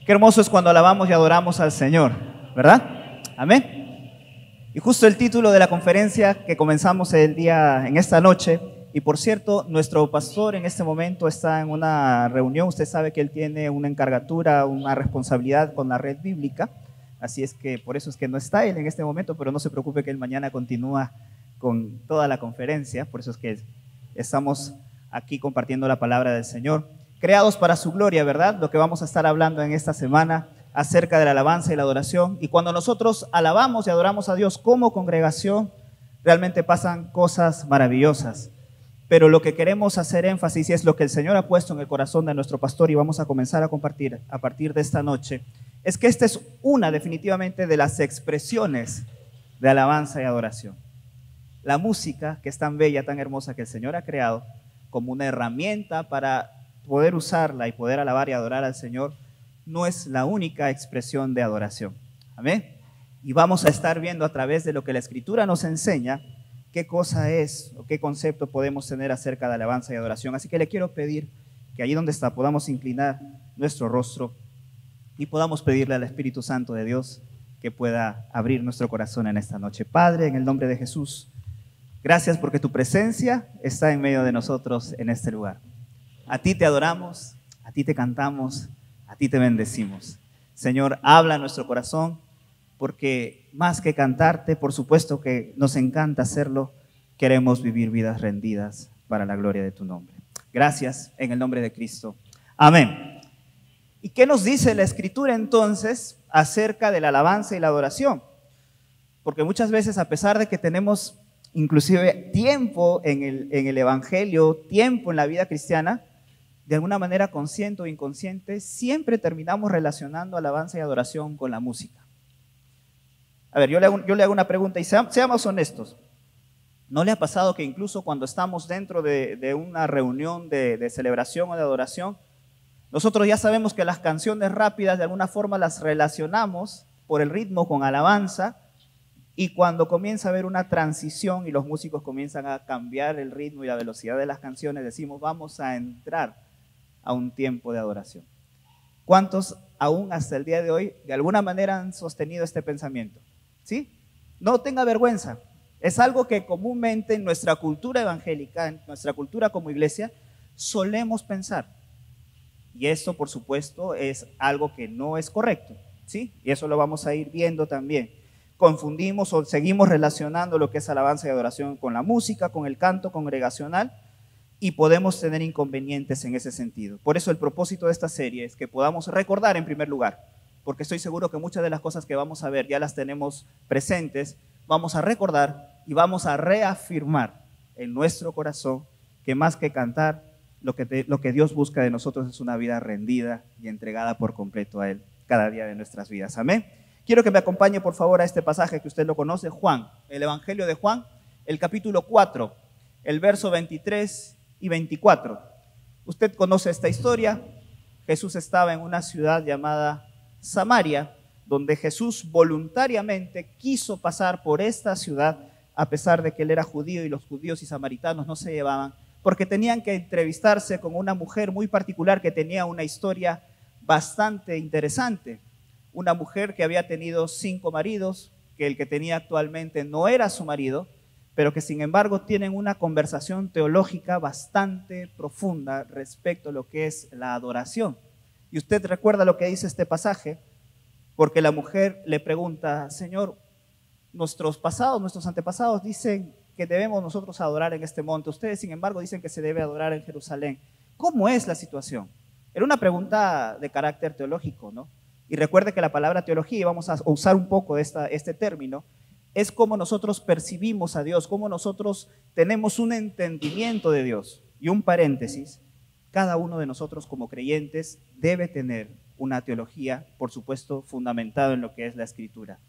Qué hermoso es cuando alabamos y adoramos al Señor, ¿verdad? Amén. Y justo el título de la conferencia que comenzamos en esta noche, y por cierto, nuestro pastor en este momento está en una reunión. Usted sabe que él tiene una encargatura, una responsabilidad con la red bíblica, así es que por eso es que no está él en este momento, pero no se preocupe que él mañana continúa con toda la conferencia. Por eso es que estamos aquí compartiendo la palabra del Señor. Creados para su gloria, ¿verdad? Lo que vamos a estar hablando en esta semana acerca de la alabanza y la adoración. Y cuando nosotros alabamos y adoramos a Dios como congregación, realmente pasan cosas maravillosas. Pero lo que queremos hacer énfasis, y es lo que el Señor ha puesto en el corazón de nuestro pastor, y vamos a comenzar a compartir a partir de esta noche, es que esta es una definitivamente de las expresiones de alabanza y adoración. La música, que es tan bella, tan hermosa, que el Señor ha creado como una herramienta para poder usarla y poder alabar y adorar al Señor, no es la única expresión de adoración. Amén. Y vamos a estar viendo a través de lo que la Escritura nos enseña qué cosa es o qué concepto podemos tener acerca de alabanza y adoración. Así que le quiero pedir que allí donde está podamos inclinar nuestro rostro y podamos pedirle al Espíritu Santo de Dios que pueda abrir nuestro corazón en esta noche. Padre, en el nombre de Jesús, gracias porque tu presencia está en medio de nosotros en este lugar. A ti te adoramos, a ti te cantamos, a ti te bendecimos. Señor, habla a nuestro corazón, porque más que cantarte, por supuesto que nos encanta hacerlo, queremos vivir vidas rendidas para la gloria de tu nombre. Gracias en el nombre de Cristo. Amén. ¿Y qué nos dice la Escritura entonces acerca de la alabanza y la adoración? Porque muchas veces, a pesar de que tenemos inclusive tiempo en el Evangelio, tiempo en la vida cristiana, de alguna manera consciente o inconsciente, siempre terminamos relacionando alabanza y adoración con la música. A ver, yo le hago una pregunta y seamos honestos. ¿No le ha pasado que incluso cuando estamos dentro de una reunión de celebración o de adoración, nosotros ya sabemos que las canciones rápidas de alguna forma las relacionamos por el ritmo con alabanza, y cuando comienza a haber una transición y los músicos comienzan a cambiar el ritmo y la velocidad de las canciones, decimos vamos a entrar a un tiempo de adoración? ¿Cuántos aún hasta el día de hoy de alguna manera han sostenido este pensamiento? ¿Sí? No tenga vergüenza. Es algo que comúnmente en nuestra cultura evangélica, en nuestra cultura como iglesia, solemos pensar. Y esto, por supuesto, es algo que no es correcto, ¿sí? Y eso lo vamos a ir viendo también. Confundimos o seguimos relacionando lo que es alabanza y adoración con la música, con el canto congregacional, y podemos tener inconvenientes en ese sentido. Por eso el propósito de esta serie es que podamos recordar en primer lugar, porque estoy seguro que muchas de las cosas que vamos a ver ya las tenemos presentes. Vamos a recordar y vamos a reafirmar en nuestro corazón que más que cantar, lo que Dios busca de nosotros es una vida rendida y entregada por completo a Él cada día de nuestras vidas. Amén. Quiero que me acompañe por favor a este pasaje que usted lo conoce, Juan, el Evangelio de Juan, el capítulo 4, el verso 23 y 24. Usted conoce esta historia. Jesús estaba en una ciudad llamada Samaria, donde Jesús voluntariamente quiso pasar por esta ciudad, a pesar de que él era judío y los judíos y samaritanos no se llevaban, porque tenían que entrevistarse con una mujer muy particular que tenía una historia bastante interesante. Una mujer que había tenido 5 maridos, que el que tenía actualmente no era su marido, pero que sin embargo tienen una conversación teológica bastante profunda respecto a lo que es la adoración. Y usted recuerda lo que dice este pasaje, porque la mujer le pregunta: Señor, nuestros antepasados dicen que debemos nosotros adorar en este monte, ustedes sin embargo dicen que se debe adorar en Jerusalén. ¿Cómo es la situación? Era una pregunta de carácter teológico, ¿no? Y recuerde que la palabra teología, y vamos a usar un poco de este término, es cómo nosotros percibimos a Dios, cómo nosotros tenemos un entendimiento de Dios. Y un paréntesis: cada uno de nosotros como creyentes debe tener una teología, por supuesto, fundamentada en lo que es la Escritura.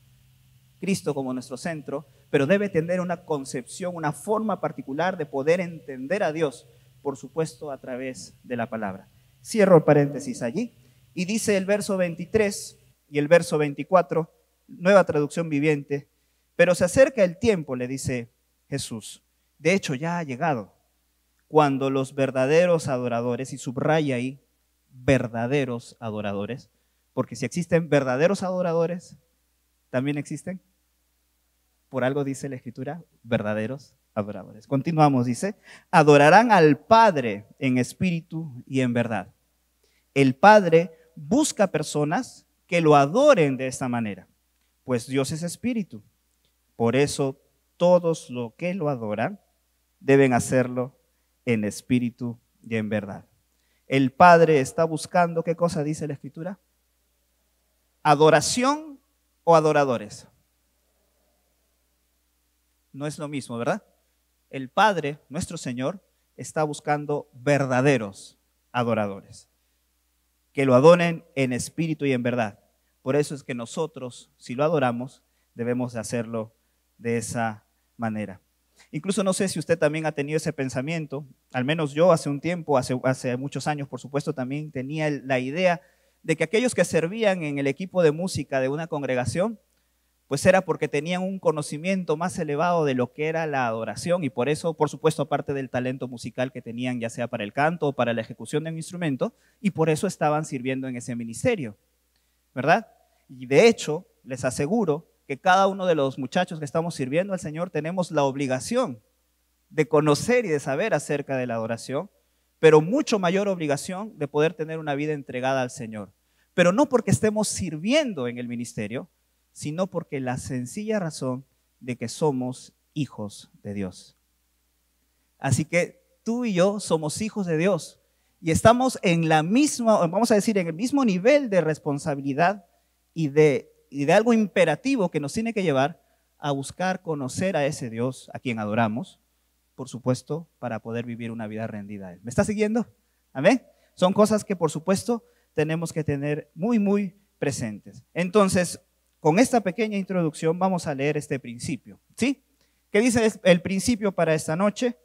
Cristo como nuestro centro, pero debe tener una concepción, una forma particular de poder entender a Dios, por supuesto, a través de la palabra. Cierro el paréntesis allí y dice el verso 23 y el verso 24, Nueva Traducción Viviente: pero se acerca el tiempo, le dice Jesús, de hecho ya ha llegado, cuando los verdaderos adoradores, y subraya ahí, verdaderos adoradores, Porque si existen verdaderos adoradores, también existen, por algo dice la Escritura, verdaderos adoradores. Continuamos, dice, adorarán al Padre en espíritu y en verdad. El Padre busca personas que lo adoren de esta manera, pues Dios es espíritu. Por eso todos los que lo adoran deben hacerlo en espíritu y en verdad. El Padre está buscando, ¿qué cosa dice la Escritura? ¿Adoración o adoradores? No es lo mismo, ¿verdad? El Padre, nuestro Señor, está buscando verdaderos adoradores, que lo adoren en espíritu y en verdad. Por eso es que nosotros, si lo adoramos, debemos de hacerlo de esa manera. Incluso no sé si usted también ha tenido ese pensamiento, al menos yo hace un tiempo, hace muchos años, por supuesto, también tenía la idea de que aquellos que servían en el equipo de música de una congregación, pues era porque tenían un conocimiento más elevado de lo que era la adoración y por eso, por supuesto, aparte del talento musical que tenían, ya sea para el canto o para la ejecución de un instrumento, y por eso estaban sirviendo en ese ministerio, ¿verdad? Y de hecho, les aseguro que cada uno de los muchachos que estamos sirviendo al Señor tenemos la obligación de conocer y de saber acerca de la adoración, pero mucho mayor obligación de poder tener una vida entregada al Señor. Pero no porque estemos sirviendo en el ministerio, sino porque la sencilla razón de que somos hijos de Dios. Así que tú y yo somos hijos de Dios y estamos en la misma, vamos a decir, en el mismo nivel de responsabilidad y de algo imperativo que nos tiene que llevar a buscar conocer a ese Dios a quien adoramos, por supuesto, para poder vivir una vida rendida a Él. ¿Me está siguiendo? ¿Amén? Son cosas que, por supuesto, tenemos que tener muy, muy presentes. Entonces, con esta pequeña introducción vamos a leer este principio, ¿sí? ¿Qué dice el principio para esta noche?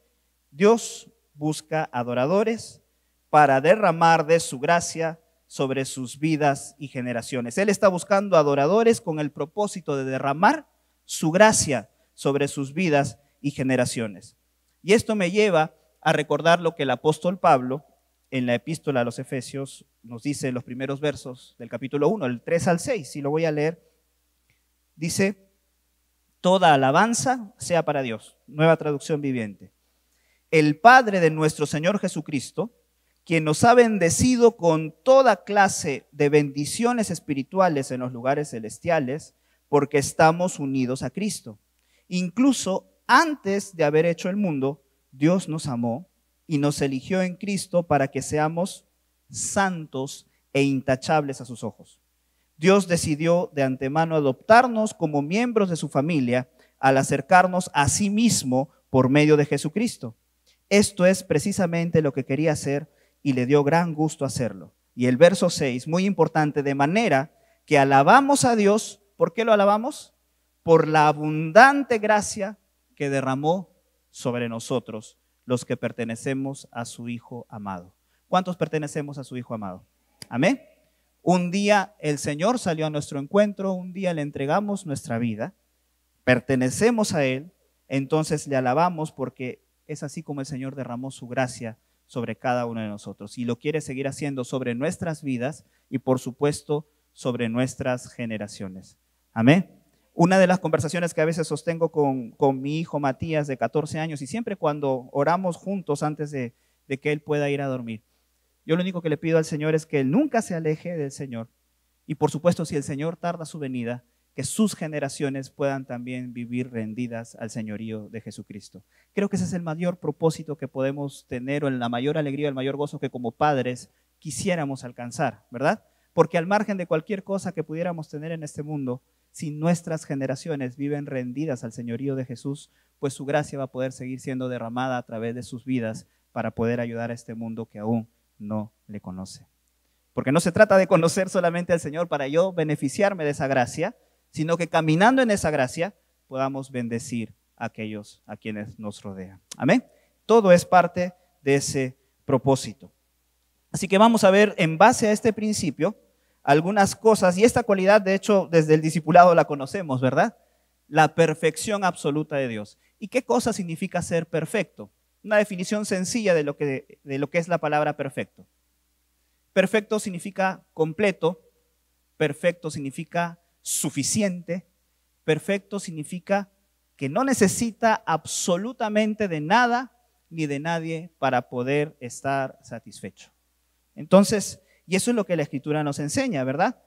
Dios busca adoradores para derramar de su gracia sobre sus vidas y generaciones. Él está buscando adoradores con el propósito de derramar su gracia sobre sus vidas y generaciones. Y esto me lleva a recordar lo que el apóstol Pablo en la epístola a los Efesios nos dice en los primeros versos del capítulo 1, el 3 al 6, y lo voy a leer. Dice, toda alabanza sea para Dios, nueva traducción viviente, el Padre de nuestro Señor Jesucristo, quien nos ha bendecido con toda clase de bendiciones espirituales en los lugares celestiales, porque estamos unidos a Cristo. Incluso antes de haber hecho el mundo, Dios nos amó y nos eligió en Cristo para que seamos santos e intachables a sus ojos. Dios decidió de antemano adoptarnos como miembros de su familia al acercarnos a sí mismo por medio de Jesucristo. Esto es precisamente lo que quería hacer y le dio gran gusto hacerlo. Y el verso 6, muy importante, de manera que alabamos a Dios. ¿Por qué lo alabamos? Por la abundante gracia que derramó sobre nosotros, los que pertenecemos a su Hijo amado. ¿Cuántos pertenecemos a su Hijo amado? Amén. Un día el Señor salió a nuestro encuentro, un día le entregamos nuestra vida, pertenecemos a Él, entonces le alabamos porque es así como el Señor derramó su gracia sobre cada uno de nosotros y lo quiere seguir haciendo sobre nuestras vidas y por supuesto sobre nuestras generaciones. Amén. Una de las conversaciones que a veces sostengo con mi hijo Matías de 14 años y siempre cuando oramos juntos antes de que él pueda ir a dormir, yo lo único que le pido al Señor es que él nunca se aleje del Señor y por supuesto si el Señor tarda su venida, que sus generaciones puedan también vivir rendidas al señorío de Jesucristo. Creo que ese es el mayor propósito que podemos tener o la mayor alegría, el mayor gozo que como padres quisiéramos alcanzar, ¿verdad? Porque al margen de cualquier cosa que pudiéramos tener en este mundo, si nuestras generaciones viven rendidas al señorío de Jesús, pues su gracia va a poder seguir siendo derramada a través de sus vidas para poder ayudar a este mundo que aún no le conoce. Porque no se trata de conocer solamente al Señor para yo beneficiarme de esa gracia, sino que caminando en esa gracia podamos bendecir a aquellos a quienes nos rodean. Amén. Todo es parte de ese propósito. Así que vamos a ver en base a este principio algunas cosas, y esta cualidad de hecho desde el discipulado la conocemos, ¿verdad? La perfección absoluta de Dios. ¿Y qué cosa significa ser perfecto? Una definición sencilla de lo que es la palabra perfecto. Perfecto significa completo, perfecto significa suficiente. Perfecto significa que no necesita absolutamente de nada ni de nadie para poder estar satisfecho. Entonces, y eso es lo que la Escritura nos enseña, ¿verdad?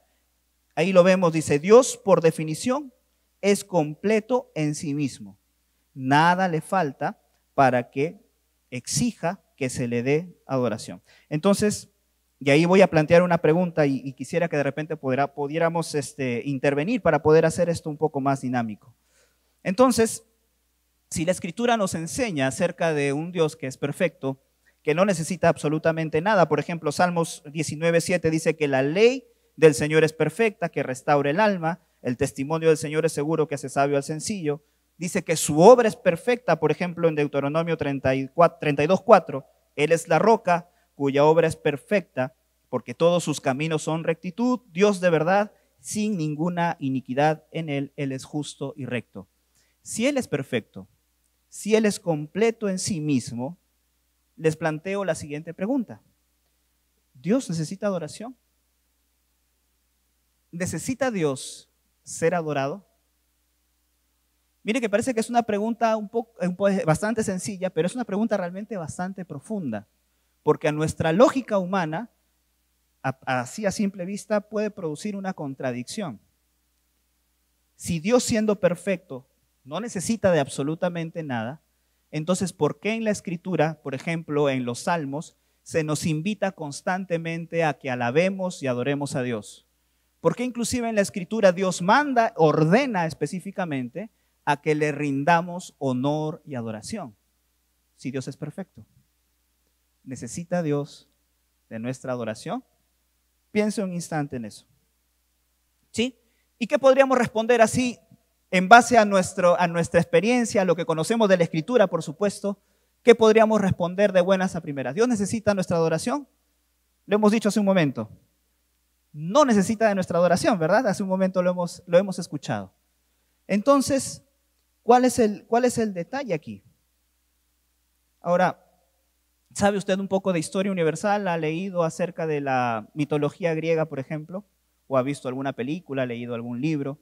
Ahí lo vemos, dice, Dios por definición es completo en sí mismo. Nada le falta para que exija que se le dé adoración. Entonces, y ahí voy a plantear una pregunta y quisiera que de repente pudiéramos intervenir para poder hacer esto un poco más dinámico. Entonces, si la Escritura nos enseña acerca de un Dios que es perfecto, que no necesita absolutamente nada, por ejemplo, Salmos 19:7 dice que la ley del Señor es perfecta, que restaura el alma, el testimonio del Señor es seguro, que hace sabio al sencillo. Dice que su obra es perfecta, por ejemplo, en Deuteronomio 32:4, Él es la roca cuya obra es perfecta, porque todos sus caminos son rectitud, Dios de verdad, sin ninguna iniquidad en Él, Él es justo y recto. Si Él es perfecto, si Él es completo en sí mismo, les planteo la siguiente pregunta. ¿Dios necesita adoración? ¿Necesita Dios ser adorado? Mire que parece que es una pregunta bastante sencilla, pero es una pregunta realmente bastante profunda, porque a nuestra lógica humana, así a simple vista, puede producir una contradicción. Si Dios siendo perfecto no necesita de absolutamente nada, entonces ¿por qué en la Escritura, por ejemplo en los Salmos, se nos invita constantemente a que alabemos y adoremos a Dios? ¿Por qué inclusive en la Escritura Dios manda, ordena específicamente a que le rindamos honor y adoración? Si Dios es perfecto, ¿necesita Dios de nuestra adoración? Piense un instante en eso. ¿Sí? ¿Y qué podríamos responder así en base a nuestra experiencia, a lo que conocemos de la Escritura, por supuesto? ¿Qué podríamos responder de buenas a primeras? ¿Dios necesita nuestra adoración? Lo hemos dicho hace un momento. No necesita de nuestra adoración, ¿verdad? Hace un momento lo hemos escuchado. Entonces, ¿cuál es el detalle aquí? Ahora, ¿sabe usted un poco de historia universal? ¿Ha leído acerca de la mitología griega, por ejemplo? ¿O ha visto alguna película, ha leído algún libro?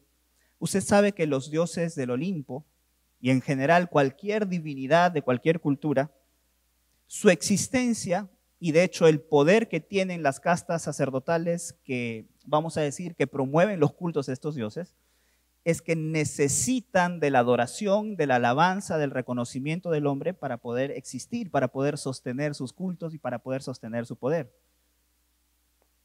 Usted sabe que los dioses del Olimpo, y en general cualquier divinidad de cualquier cultura, su existencia y de hecho el poder que tienen las castas sacerdotales que, vamos a decir, que promueven los cultos de estos dioses, es que necesitan de la adoración, de la alabanza, del reconocimiento del hombre para poder existir, para poder sostener sus cultos y para poder sostener su poder.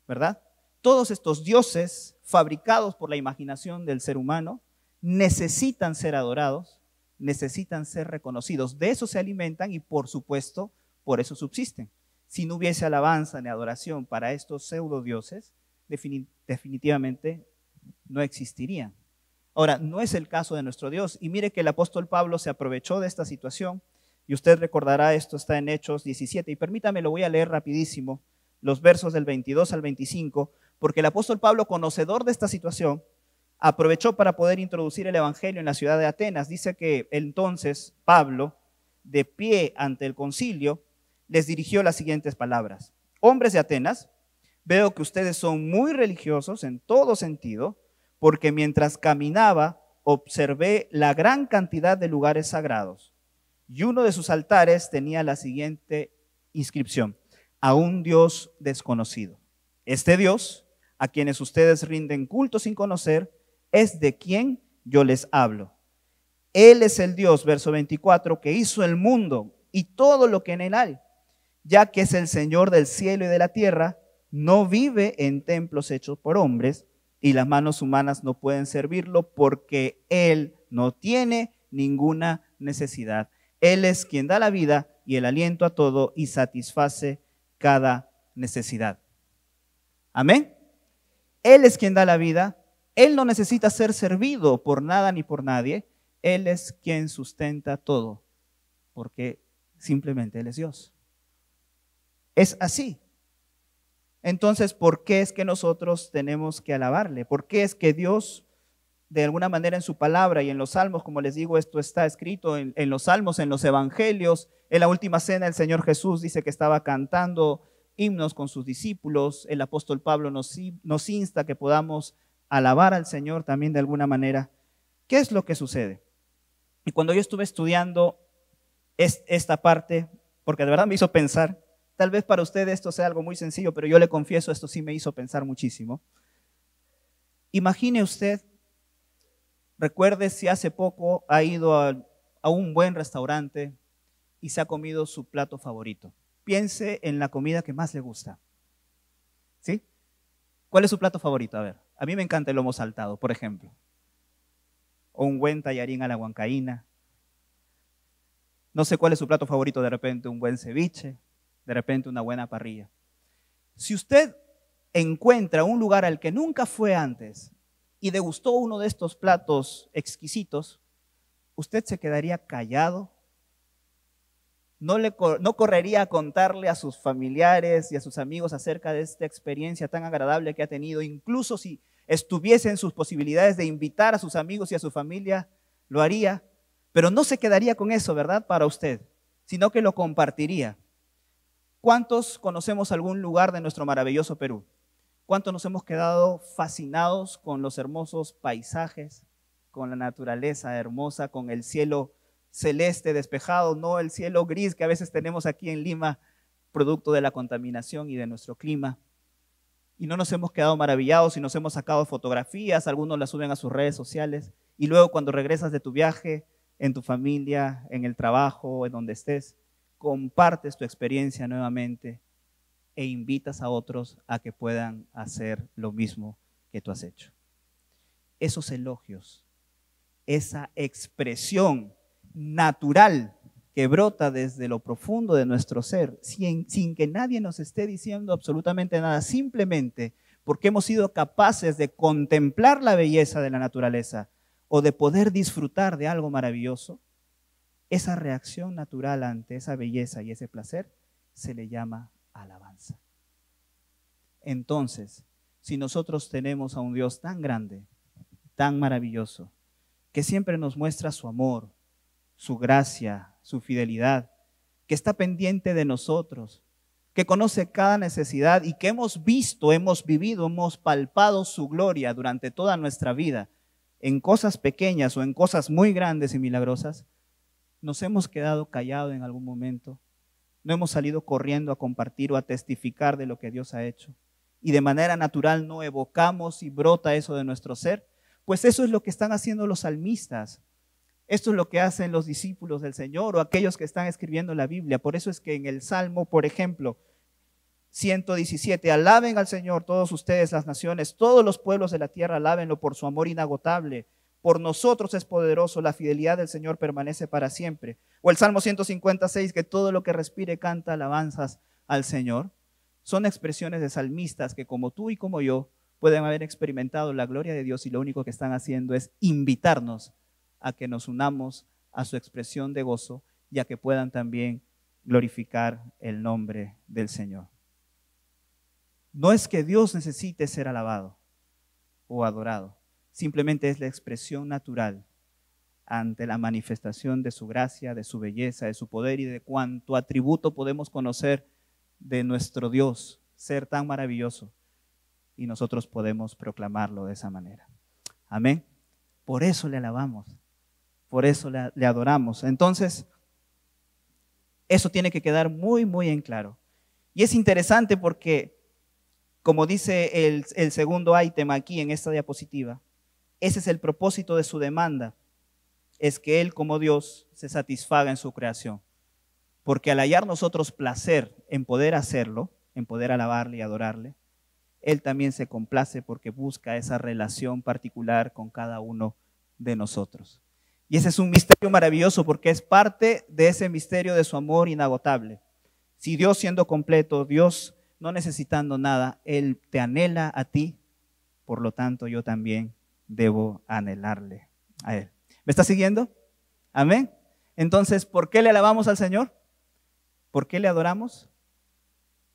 ¿Verdad? Todos estos dioses fabricados por la imaginación del ser humano necesitan ser adorados, necesitan ser reconocidos. De eso se alimentan y por supuesto por eso subsisten. Si no hubiese alabanza ni adoración para estos pseudo dioses, definitivamente no existirían. Ahora, no es el caso de nuestro Dios. Y mire que el apóstol Pablo se aprovechó de esta situación. Y usted recordará, esto está en Hechos 17. Y permítame, lo voy a leer rapidísimo, los versos del 22 al 25, porque el apóstol Pablo, conocedor de esta situación, aprovechó para poder introducir el evangelio en la ciudad de Atenas. Dice que entonces Pablo, de pie ante el concilio, les dirigió las siguientes palabras. Hombres de Atenas, veo que ustedes son muy religiosos en todo sentido, porque mientras caminaba observé la gran cantidad de lugares sagrados y uno de sus altares tenía la siguiente inscripción: a un Dios desconocido. Este Dios, a quienes ustedes rinden culto sin conocer, es de quien yo les hablo. Él es el Dios, verso 24, que hizo el mundo y todo lo que en él hay, ya que es el Señor del cielo y de la tierra, no vive en templos hechos por hombres, y las manos humanas no pueden servirlo porque Él no tiene ninguna necesidad. Él es quien da la vida y el aliento a todo y satisface cada necesidad. Amén. Él es quien da la vida. Él no necesita ser servido por nada ni por nadie. Él es quien sustenta todo, porque simplemente Él es Dios. Es así. Entonces, ¿por qué es que nosotros tenemos que alabarle? ¿Por qué es que Dios, de alguna manera en su palabra y en los salmos, como les digo, esto está escrito en los salmos, en los evangelios? En la última cena el Señor Jesús dice que estaba cantando himnos con sus discípulos. El apóstol Pablo nos insta que podamos alabar al Señor también de alguna manera. ¿Qué es lo que sucede? Y cuando yo estuve estudiando esta parte, porque de verdad me hizo pensar, tal vez para usted esto sea algo muy sencillo, pero yo le confieso, esto sí me hizo pensar muchísimo. Imagine usted, recuerde si hace poco ha ido a un buen restaurante y se ha comido su plato favorito. Piense en la comida que más le gusta. ¿Sí? ¿Cuál es su plato favorito? A ver, a mí me encanta el lomo saltado, por ejemplo. O un buen tallarín a la huancaína. No sé cuál es su plato favorito, de repente un buen ceviche, de repente una buena parrilla. Si usted encuentra un lugar al que nunca fue antes y degustó uno de estos platos exquisitos, usted se quedaría callado, no correría a contarle a sus familiares y a sus amigos acerca de esta experiencia tan agradable que ha tenido, incluso si estuviese en sus posibilidades de invitar a sus amigos y a su familia, lo haría, pero no se quedaría con eso, ¿verdad? Para usted, sino que lo compartiría. ¿Cuántos conocemos algún lugar de nuestro maravilloso Perú? ¿Cuántos nos hemos quedado fascinados con los hermosos paisajes, con la naturaleza hermosa, con el cielo celeste despejado, no el cielo gris que a veces tenemos aquí en Lima, producto de la contaminación y de nuestro clima? Y no nos hemos quedado maravillados y nos hemos sacado fotografías, algunos las suben a sus redes sociales, y luego cuando regresas de tu viaje, en tu familia, en el trabajo, en donde estés, compartes tu experiencia nuevamente e invitas a otros a que puedan hacer lo mismo que tú has hecho. Esos elogios, esa expresión natural que brota desde lo profundo de nuestro ser, sin que nadie nos esté diciendo absolutamente nada, simplemente porque hemos sido capaces de contemplar la belleza de la naturaleza o de poder disfrutar de algo maravilloso, esa reacción natural ante esa belleza y ese placer se le llama alabanza. Entonces, si nosotros tenemos a un Dios tan grande, tan maravilloso, que siempre nos muestra su amor, su gracia, su fidelidad, que está pendiente de nosotros, que conoce cada necesidad y que hemos visto, hemos vivido, hemos palpado su gloria durante toda nuestra vida, en cosas pequeñas o en cosas muy grandes y milagrosas, nos hemos quedado callados en algún momento, no hemos salido corriendo a compartir o a testificar de lo que Dios ha hecho y de manera natural no evocamos y brota eso de nuestro ser. Pues eso es lo que están haciendo los salmistas. Esto es lo que hacen los discípulos del Señor o aquellos que están escribiendo la Biblia. Por eso es que en el Salmo, por ejemplo, 117, alaben al Señor todos ustedes las naciones, todos los pueblos de la tierra, alábenlo por su amor inagotable. Por nosotros es poderoso, la fidelidad del Señor permanece para siempre. O el Salmo 156, que todo lo que respire canta alabanzas al Señor. Son expresiones de salmistas que como tú y como yo pueden haber experimentado la gloria de Dios y lo único que están haciendo es invitarnos a que nos unamos a su expresión de gozo y a que puedan también glorificar el nombre del Señor. No es que Dios necesite ser alabado o adorado, simplemente es la expresión natural ante la manifestación de su gracia, de su belleza, de su poder y de cuánto atributo podemos conocer de nuestro Dios, ser tan maravilloso, y nosotros podemos proclamarlo de esa manera. Amén. Por eso le alabamos, por eso le adoramos. Entonces, eso tiene que quedar muy, muy en claro. Y es interesante porque, como dice el segundo ítem aquí en esta diapositiva, ese es el propósito de su demanda, es que Él como Dios se satisfaga en su creación. Porque al hallar nosotros placer en poder hacerlo, en poder alabarle y adorarle, Él también se complace porque busca esa relación particular con cada uno de nosotros. Y ese es un misterio maravilloso porque es parte de ese misterio de su amor inagotable. Si Dios siendo completo, Dios no necesitando nada, Él te anhela a ti, por lo tanto yo también debo anhelarle a Él. ¿Me está siguiendo? Amén. Entonces, ¿por qué le alabamos al Señor? ¿Por qué le adoramos?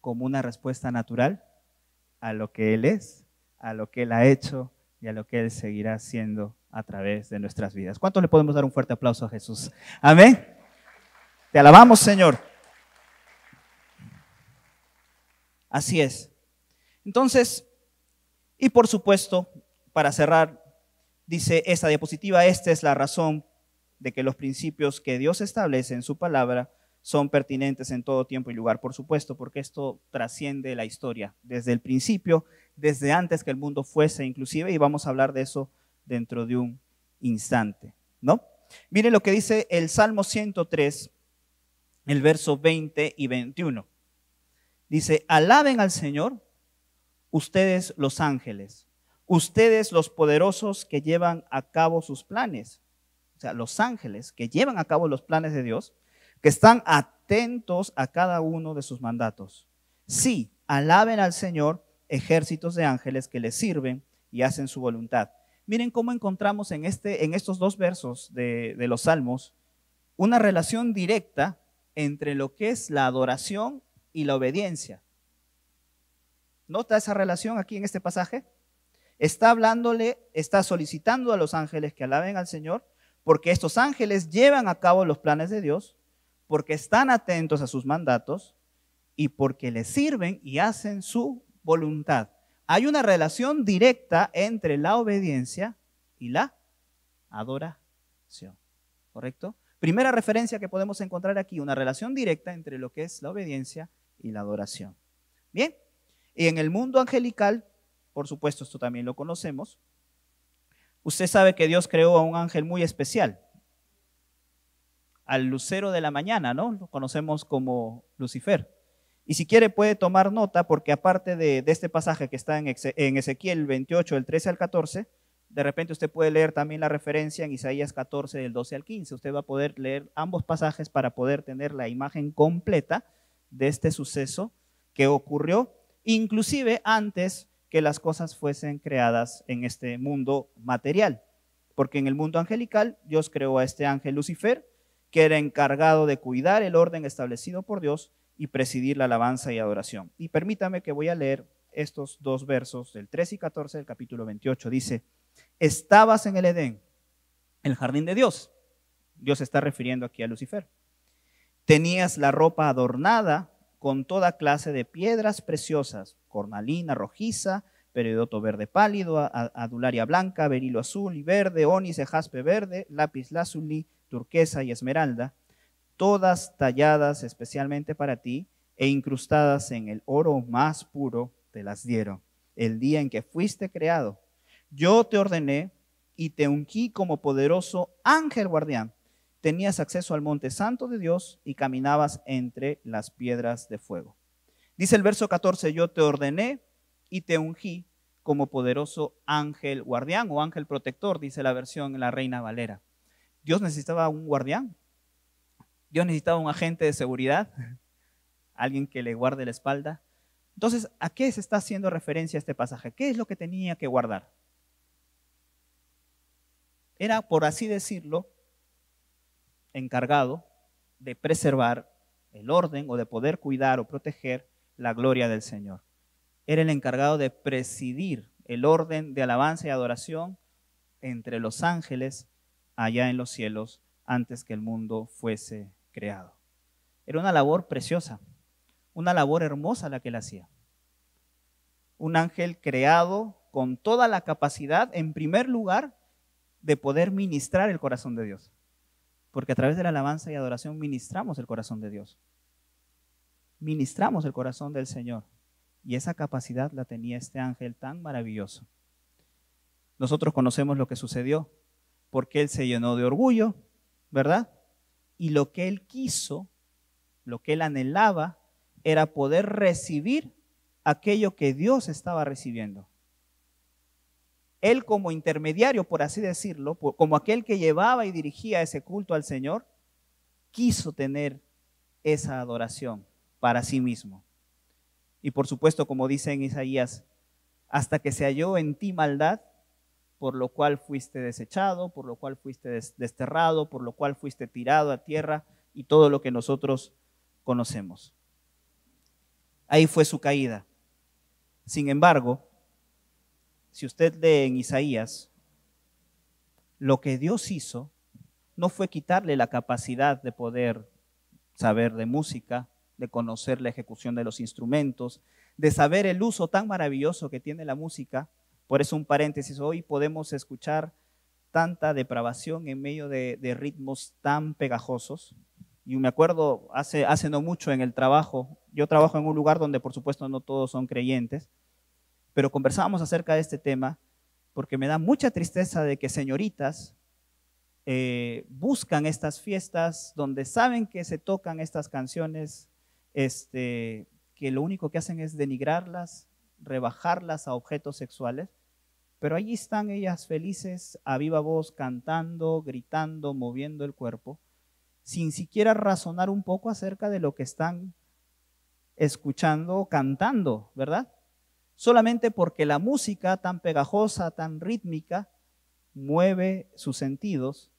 Como una respuesta natural a lo que Él es, a lo que Él ha hecho y a lo que Él seguirá haciendo a través de nuestras vidas. ¿Cuántos le podemos dar un fuerte aplauso a Jesús? Amén. Te alabamos, Señor. Así es. Entonces, y por supuesto, para cerrar, dice esta diapositiva, esta es la razón de que los principios que Dios establece en su palabra son pertinentes en todo tiempo y lugar, por supuesto, porque esto trasciende la historia, desde el principio, desde antes que el mundo fuese inclusive, y vamos a hablar de eso dentro de un instante, ¿no? Miren lo que dice el Salmo 103, el verso 20 y 21. Dice, alaben al Señor, ustedes los ángeles, ustedes los poderosos que llevan a cabo sus planes. O sea, los ángeles que llevan a cabo los planes de Dios, que están atentos a cada uno de sus mandatos. Sí, alaben al Señor, ejércitos de ángeles que le sirven y hacen su voluntad. Miren cómo encontramos en estos dos versos de los Salmos una relación directa entre lo que es la adoración y la obediencia. ¿Nota esa relación aquí en este pasaje? Está solicitando a los ángeles que alaben al Señor, porque estos ángeles llevan a cabo los planes de Dios, porque están atentos a sus mandatos y porque le sirven y hacen su voluntad. Hay una relación directa entre la obediencia y la adoración, ¿correcto? Primera referencia que podemos encontrar aquí, una relación directa entre lo que es la obediencia y la adoración. Bien, y en el mundo angelical, por supuesto esto también lo conocemos, usted sabe que Dios creó a un ángel muy especial, al lucero de la mañana, ¿no? Lo conocemos como Lucifer. Y si quiere puede tomar nota, porque aparte de este pasaje que está en Ezequiel 28, del 13 al 14, de repente usted puede leer también la referencia en Isaías 14, del 12 al 15. Usted va a poder leer ambos pasajes para poder tener la imagen completa de este suceso que ocurrió, inclusive antes que las cosas fuesen creadas en este mundo material. Porque en el mundo angelical Dios creó a este ángel Lucifer, que era encargado de cuidar el orden establecido por Dios y presidir la alabanza y adoración. Y permítame que voy a leer estos dos versos del 13 y 14 del capítulo 28. Dice, estabas en el Edén, el jardín de Dios. Dios se está refiriendo aquí a Lucifer. Tenías la ropa adornada con toda clase de piedras preciosas, cornalina rojiza, peridoto verde pálido, adularia blanca, berilo azul y verde, ónice, jaspe verde, lápiz lazuli, turquesa y esmeralda, todas talladas especialmente para ti e incrustadas en el oro más puro, te las dieron el día en que fuiste creado. Yo te ordené y te ungí como poderoso ángel guardián. Tenías acceso al monte santo de Dios y caminabas entre las piedras de fuego. Dice el verso 14, yo te ordené y te ungí como poderoso ángel guardián o ángel protector, dice la versión en la Reina Valera. Dios necesitaba un guardián. Dios necesitaba un agente de seguridad, alguien que le guarde la espalda. Entonces, ¿a qué se está haciendo referencia este pasaje? ¿Qué es lo que tenía que guardar? Era, por así decirlo, encargado de preservar el orden o de poder cuidar o proteger la gloria del Señor. Era el encargado de presidir el orden de alabanza y adoración entre los ángeles allá en los cielos antes que el mundo fuese creado. Era una labor preciosa, una labor hermosa la que él hacía. Un ángel creado con toda la capacidad, en primer lugar, de poder ministrar el corazón de Dios. Porque a través de la alabanza y adoración ministramos el corazón de Dios. Ministramos el corazón del Señor. Y esa capacidad la tenía este ángel tan maravilloso. Nosotros conocemos lo que sucedió, porque él se llenó de orgullo, ¿verdad? Y lo que él quiso, lo que él anhelaba, era poder recibir aquello que Dios estaba recibiendo. Él como intermediario, por así decirlo, como aquel que llevaba y dirigía ese culto al Señor, quiso tener esa adoración para sí mismo. Y por supuesto, como dice en Isaías, hasta que se halló en ti maldad, por lo cual fuiste desechado, por lo cual fuiste desterrado, por lo cual fuiste tirado a tierra y todo lo que nosotros conocemos. Ahí fue su caída. Sin embargo, si usted lee en Isaías, lo que Dios hizo no fue quitarle la capacidad de poder saber de música, de conocer la ejecución de los instrumentos, de saber el uso tan maravilloso que tiene la música. Por eso un paréntesis, hoy podemos escuchar tanta depravación en medio de ritmos tan pegajosos. Y me acuerdo hace no mucho en el trabajo, yo trabajo en un lugar donde por supuesto no todos son creyentes, pero conversábamos acerca de este tema porque me da mucha tristeza de que señoritas buscan estas fiestas donde saben que se tocan estas canciones, que lo único que hacen es denigrarlas, rebajarlas a objetos sexuales, pero allí están ellas felices, a viva voz, cantando, gritando, moviendo el cuerpo, sin siquiera razonar un poco acerca de lo que están escuchando o cantando, ¿verdad? Solamente porque la música tan pegajosa, tan rítmica, mueve sus sentidos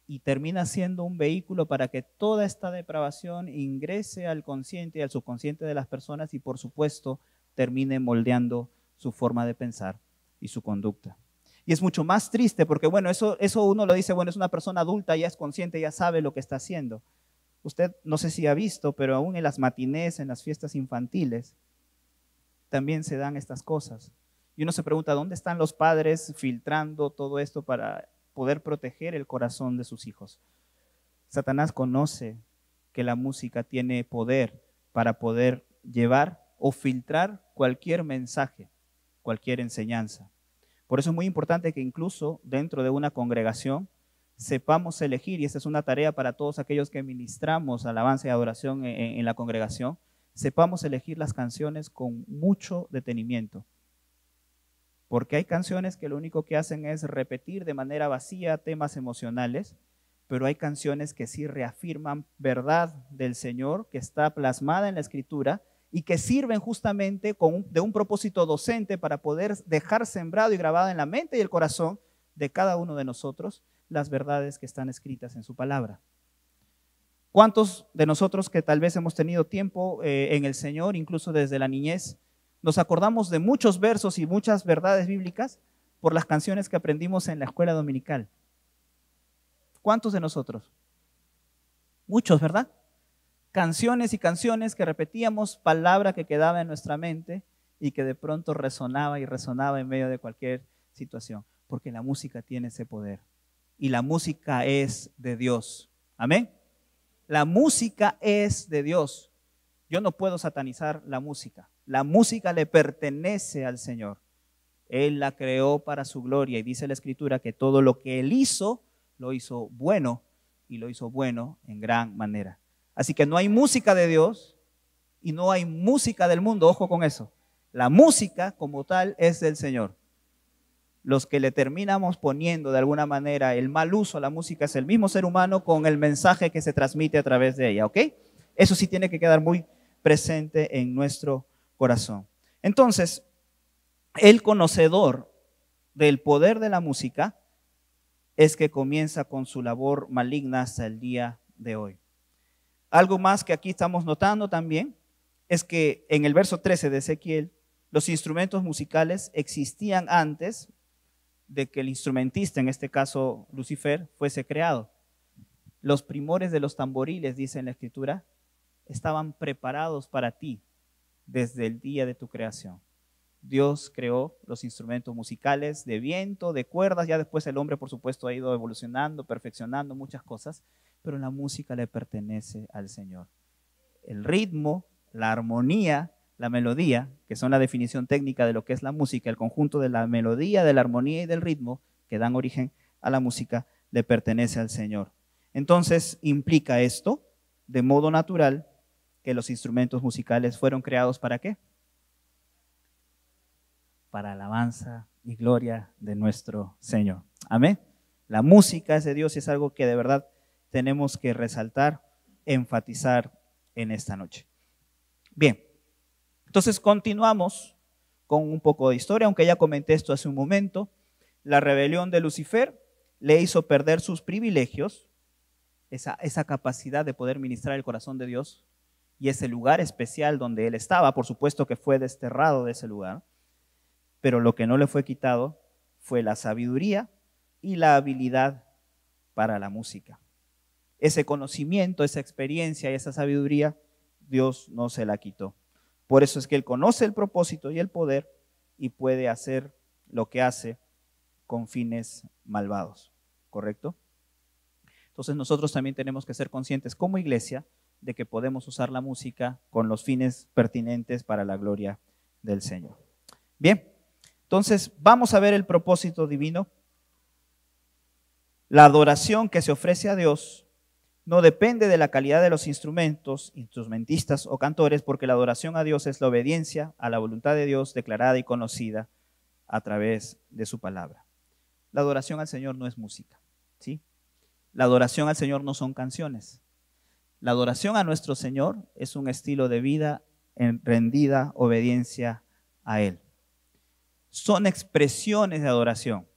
y termina siendo un vehículo para que toda esta depravación ingrese al consciente y al subconsciente de las personas y por supuesto termine moldeando su forma de pensar y su conducta. Y es mucho más triste porque bueno, eso uno lo dice, bueno, es una persona adulta, ya es consciente, ya sabe lo que está haciendo. Usted no sé si ha visto, pero aún en las matinés, en las fiestas infantiles, también se dan estas cosas. Y uno se pregunta, ¿dónde están los padres filtrando todo esto para poder proteger el corazón de sus hijos? Satanás conoce que la música tiene poder para poder llevar o filtrar cualquier mensaje, cualquier enseñanza. Por eso es muy importante que incluso dentro de una congregación sepamos elegir, y esta es una tarea para todos aquellos que ministramos alabanza y adoración en la congregación, sepamos elegir las canciones con mucho detenimiento. Porque hay canciones que lo único que hacen es repetir de manera vacía temas emocionales, pero hay canciones que sí reafirman verdad del Señor que está plasmada en la Escritura y que sirven justamente de un propósito docente para poder dejar sembrado y grabado en la mente y el corazón de cada uno de nosotros las verdades que están escritas en su palabra. ¿Cuántos de nosotros que tal vez hemos tenido tiempo en el Señor, incluso desde la niñez, nos acordamos de muchos versos y muchas verdades bíblicas por las canciones que aprendimos en la escuela dominical? ¿Cuántos de nosotros? Muchos, ¿verdad? Canciones y canciones que repetíamos, palabra que quedaba en nuestra mente y que de pronto resonaba y resonaba en medio de cualquier situación, porque la música tiene ese poder y la música es de Dios. Amén. La música es de Dios. Yo no puedo satanizar la música. La música le pertenece al Señor. Él la creó para su gloria y dice la Escritura que todo lo que Él hizo, lo hizo bueno y lo hizo bueno en gran manera. Así que no hay música de Dios y no hay música del mundo. Ojo con eso. La música como tal es del Señor. Los que le terminamos poniendo de alguna manera el mal uso a la música es el mismo ser humano con el mensaje que se transmite a través de ella, ¿ok? Eso sí tiene que quedar muy presente en nuestro corazón. Entonces, el conocedor del poder de la música es que comienza con su labor maligna hasta el día de hoy. Algo más que aquí estamos notando también es que en el verso 13 de Ezequiel, los instrumentos musicales existían antes de que el instrumentista, en este caso Lucifer, fuese creado. Los primores de los tamboriles, dice en la Escritura, estaban preparados para ti desde el día de tu creación. Dios creó los instrumentos musicales de viento, de cuerdas, ya después el hombre por supuesto ha ido evolucionando, perfeccionando muchas cosas, pero la música le pertenece al Señor. El ritmo, la armonía, la melodía, que son la definición técnica de lo que es la música, el conjunto de la melodía, de la armonía y del ritmo que dan origen a la música, le pertenece al Señor. Entonces implica esto, de modo natural, que los instrumentos musicales fueron creados ¿para qué? Para alabanza y gloria de nuestro Señor. Amén. La música es de Dios y es algo que de verdad tenemos que resaltar, enfatizar en esta noche. Bien, entonces continuamos con un poco de historia, aunque ya comenté esto hace un momento. La rebelión de Lucifer le hizo perder sus privilegios, esa capacidad de poder ministrar el corazón de Dios y ese lugar especial donde él estaba. Por supuesto que fue desterrado de ese lugar, pero lo que no le fue quitado fue la sabiduría y la habilidad para la música. Ese conocimiento, esa experiencia y esa sabiduría, Dios no se la quitó. Por eso es que Él conoce el propósito y el poder y puede hacer lo que hace con fines malvados, ¿correcto? Entonces nosotros también tenemos que ser conscientes como iglesia de que podemos usar la música con los fines pertinentes para la gloria del Señor. Bien, entonces vamos a ver el propósito divino. La adoración que se ofrece a Dios no depende de la calidad de los instrumentos, instrumentistas o cantores, porque la adoración a Dios es la obediencia a la voluntad de Dios declarada y conocida a través de su palabra. La adoración al Señor no es música, ¿sí? La adoración al Señor no son canciones. La adoración a nuestro Señor es un estilo de vida en rendida obediencia a Él. Son expresiones de adoración.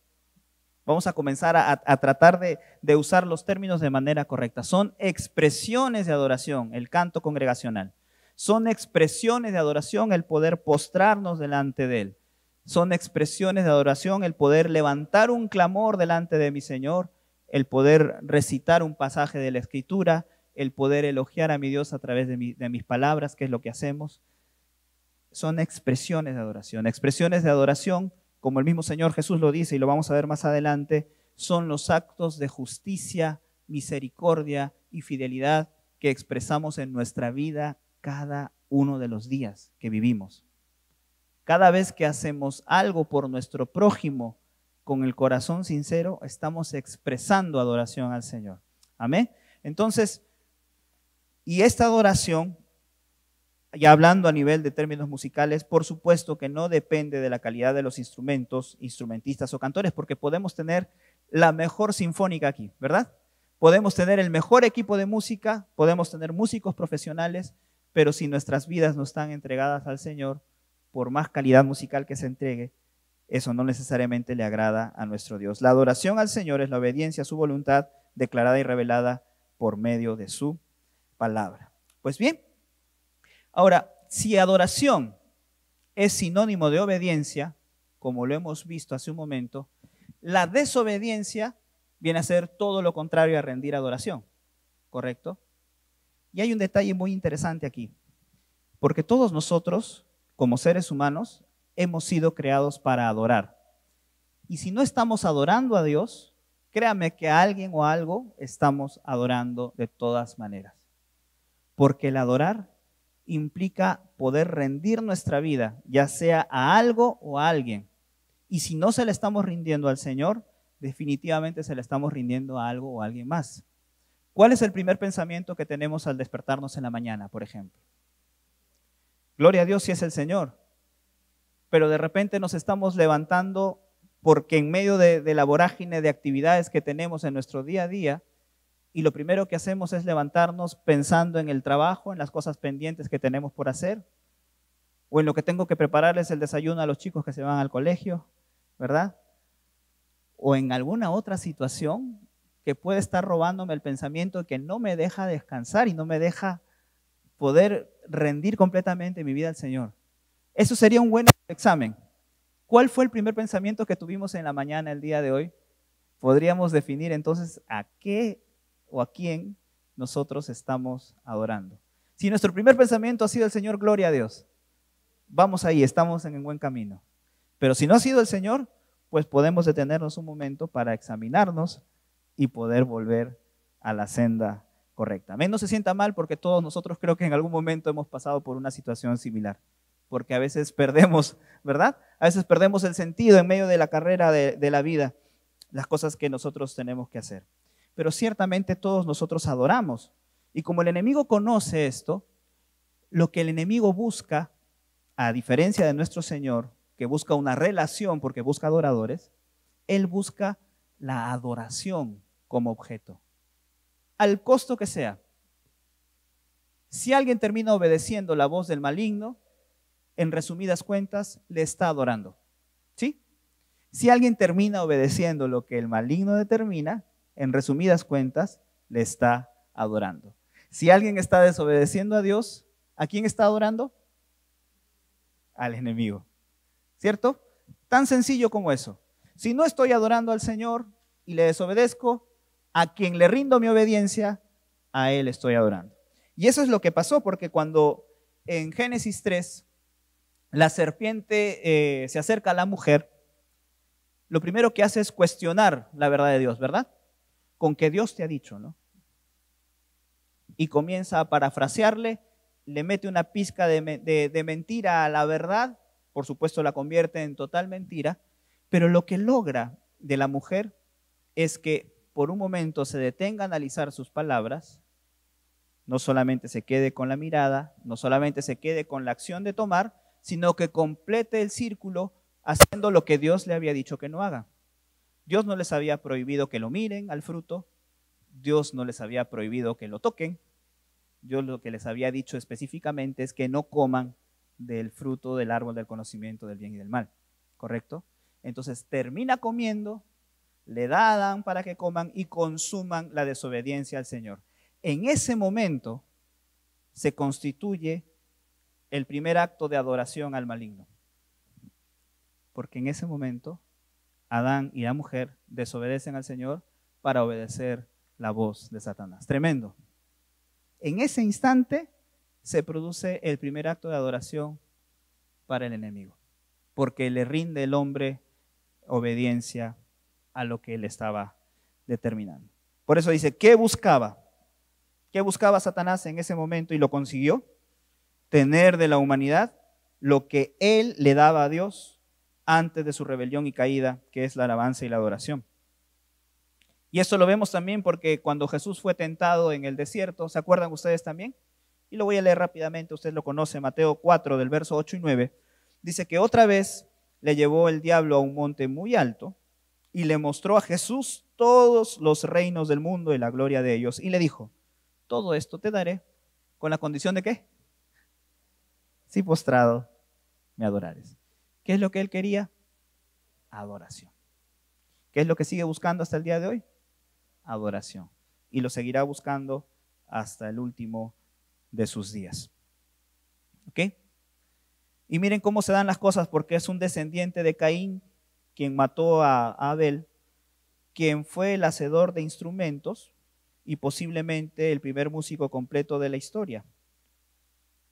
Vamos a comenzar a tratar de usar los términos de manera correcta. Son expresiones de adoración, el canto congregacional. Son expresiones de adoración el poder postrarnos delante de Él. Son expresiones de adoración el poder levantar un clamor delante de mi Señor, el poder recitar un pasaje de la Escritura, el poder elogiar a mi Dios a través de mis palabras, que es lo que hacemos. Son expresiones de adoración, como el mismo Señor Jesús lo dice y lo vamos a ver más adelante, son los actos de justicia, misericordia y fidelidad que expresamos en nuestra vida cada uno de los días que vivimos. Cada vez que hacemos algo por nuestro prójimo con el corazón sincero, estamos expresando adoración al Señor. Amén. Entonces, y esta adoración, ya hablando a nivel de términos musicales, por supuesto que no depende de la calidad de los instrumentos, instrumentistas o cantores, porque podemos tener la mejor sinfónica aquí, ¿verdad? Podemos tener el mejor equipo de música, podemos tener músicos profesionales, pero si nuestras vidas no están entregadas al Señor, por más calidad musical que se entregue, eso no necesariamente le agrada a nuestro Dios. La adoración al Señor es la obediencia a su voluntad declarada y revelada por medio de su palabra. Pues bien, ahora, si adoración es sinónimo de obediencia, como lo hemos visto hace un momento, la desobediencia viene a ser todo lo contrario a rendir adoración, ¿correcto? Y hay un detalle muy interesante aquí, porque todos nosotros, como seres humanos, hemos sido creados para adorar. Y si no estamos adorando a Dios, créame que a alguien o a algo estamos adorando de todas maneras. Porque el adorar implica poder rendir nuestra vida, ya sea a algo o a alguien. Y si no se le estamos rindiendo al Señor, definitivamente se le estamos rindiendo a algo o a alguien más. ¿Cuál es el primer pensamiento que tenemos al despertarnos en la mañana, por ejemplo? Gloria a Dios si es el Señor. Pero de repente nos estamos levantando porque en medio de la vorágine de actividades que tenemos en nuestro día a día, y lo primero que hacemos es levantarnos pensando en el trabajo, en las cosas pendientes que tenemos por hacer, o en lo que tengo que prepararles el desayuno a los chicos que se van al colegio, ¿verdad? O en alguna otra situación que puede estar robándome el pensamiento que no me deja descansar y no me deja poder rendir completamente mi vida al Señor. Eso sería un buen examen. ¿Cuál fue el primer pensamiento que tuvimos en la mañana el día de hoy? Podríamos definir entonces a qué o a quién nosotros estamos adorando. Si nuestro primer pensamiento ha sido el Señor, gloria a Dios. Vamos ahí, estamos en el buen camino. Pero si no ha sido el Señor, pues podemos detenernos un momento para examinarnos y poder volver a la senda correcta. Amén, no se sienta mal porque todos nosotros creo que en algún momento hemos pasado por una situación similar. Porque a veces perdemos, ¿verdad? A veces perdemos el sentido en medio de la carrera de la vida, las cosas que nosotros tenemos que hacer. Pero ciertamente todos nosotros adoramos. Y como el enemigo conoce esto, lo que el enemigo busca, a diferencia de nuestro Señor, que busca una relación porque busca adoradores, él busca la adoración como objeto, al costo que sea. Si alguien termina obedeciendo la voz del maligno, en resumidas cuentas, le está adorando. ¿Sí? Si alguien termina obedeciendo lo que el maligno determina, en resumidas cuentas, le está adorando. Si alguien está desobedeciendo a Dios, ¿a quién está adorando? Al enemigo. ¿Cierto? Tan sencillo como eso. Si no estoy adorando al Señor y le desobedezco, a quien le rindo mi obediencia, a Él estoy adorando. Y eso es lo que pasó, porque cuando en Génesis 3, la serpiente se acerca a la mujer, lo primero que hace es cuestionar la verdad de Dios, ¿verdad? Con que Dios te ha dicho, ¿no? Y comienza a parafrasearle, le mete una pizca de mentira a la verdad, por supuesto la convierte en total mentira, pero lo que logra de la mujer es que por un momento se detenga a analizar sus palabras, no solamente se quede con la mirada, no solamente se quede con la acción de tomar, sino que complete el círculo haciendo lo que Dios le había dicho que no haga. Dios no les había prohibido que lo miren al fruto, Dios no les había prohibido que lo toquen, Dios lo que les había dicho específicamente es que no coman del fruto del árbol del conocimiento del bien y del mal, ¿correcto? Entonces termina comiendo, le da a Adán para que coman y consuman la desobediencia al Señor. En ese momento se constituye el primer acto de adoración al maligno, porque en ese momento Adán y la mujer desobedecen al Señor para obedecer la voz de Satanás. Tremendo. En ese instante se produce el primer acto de adoración para el enemigo, porque le rinde el hombre obediencia a lo que él estaba determinando. Por eso dice, ¿qué buscaba? ¿Qué buscaba Satanás en ese momento y lo consiguió? Tener de la humanidad lo que él le daba a Dios antes de su rebelión y caída, que es la alabanza y la adoración. Y esto lo vemos también porque cuando Jesús fue tentado en el desierto, ¿se acuerdan ustedes también? Y lo voy a leer rápidamente, usted lo conoce, Mateo 4, del verso 8 y 9. Dice que otra vez le llevó el diablo a un monte muy alto y le mostró a Jesús todos los reinos del mundo y la gloria de ellos. Y le dijo, todo esto te daré, ¿con la condición de qué? Si postrado me adorares. ¿Qué es lo que él quería? Adoración. ¿Qué es lo que sigue buscando hasta el día de hoy? Adoración. Y lo seguirá buscando hasta el último de sus días. ¿Ok? Y miren cómo se dan las cosas, porque es un descendiente de Caín quien mató a Abel, quien fue el hacedor de instrumentos y posiblemente el primer músico completo de la historia.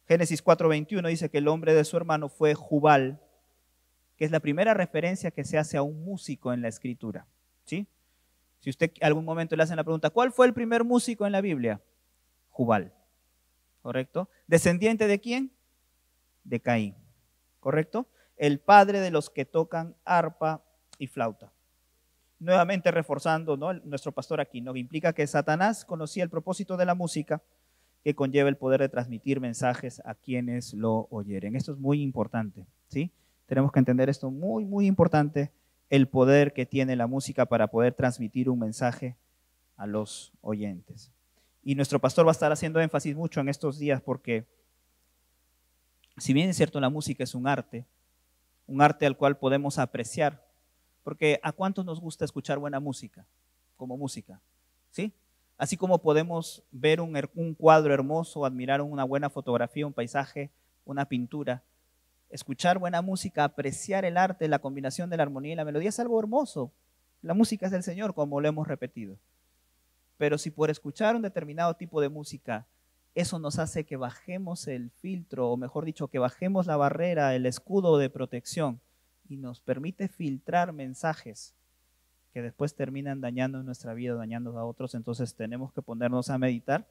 Génesis 4:21 dice que el nombre de su hermano fue Jubal, que es la primera referencia que se hace a un músico en la escritura. ¿Sí? Si usted algún momento le hacen la pregunta, ¿cuál fue el primer músico en la Biblia? Jubal, ¿correcto? ¿Descendiente de quién? De Caín, ¿correcto? El padre de los que tocan arpa y flauta. Nuevamente reforzando, ¿no?, nuestro pastor aquí, ¿no?, implica que Satanás conocía el propósito de la música, que conlleva el poder de transmitir mensajes a quienes lo oyeren. Esto es muy importante, ¿sí? Tenemos que entender esto muy, muy importante, el poder que tiene la música para poder transmitir un mensaje a los oyentes. Y nuestro pastor va a estar haciendo énfasis mucho en estos días porque, si bien es cierto, la música es un arte al cual podemos apreciar, porque ¿a cuántos nos gusta escuchar buena música? Como música, ¿sí? Así como podemos ver un cuadro hermoso, admirar una buena fotografía, un paisaje, una pintura, escuchar buena música, apreciar el arte, la combinación de la armonía y la melodía es algo hermoso. La música es del Señor, como lo hemos repetido. Pero si por escuchar un determinado tipo de música, eso nos hace que bajemos el filtro, o mejor dicho, que bajemos la barrera, el escudo de protección, y nos permite filtrar mensajes que después terminan dañando nuestra vida, dañando a otros, entonces tenemos que ponernos a meditar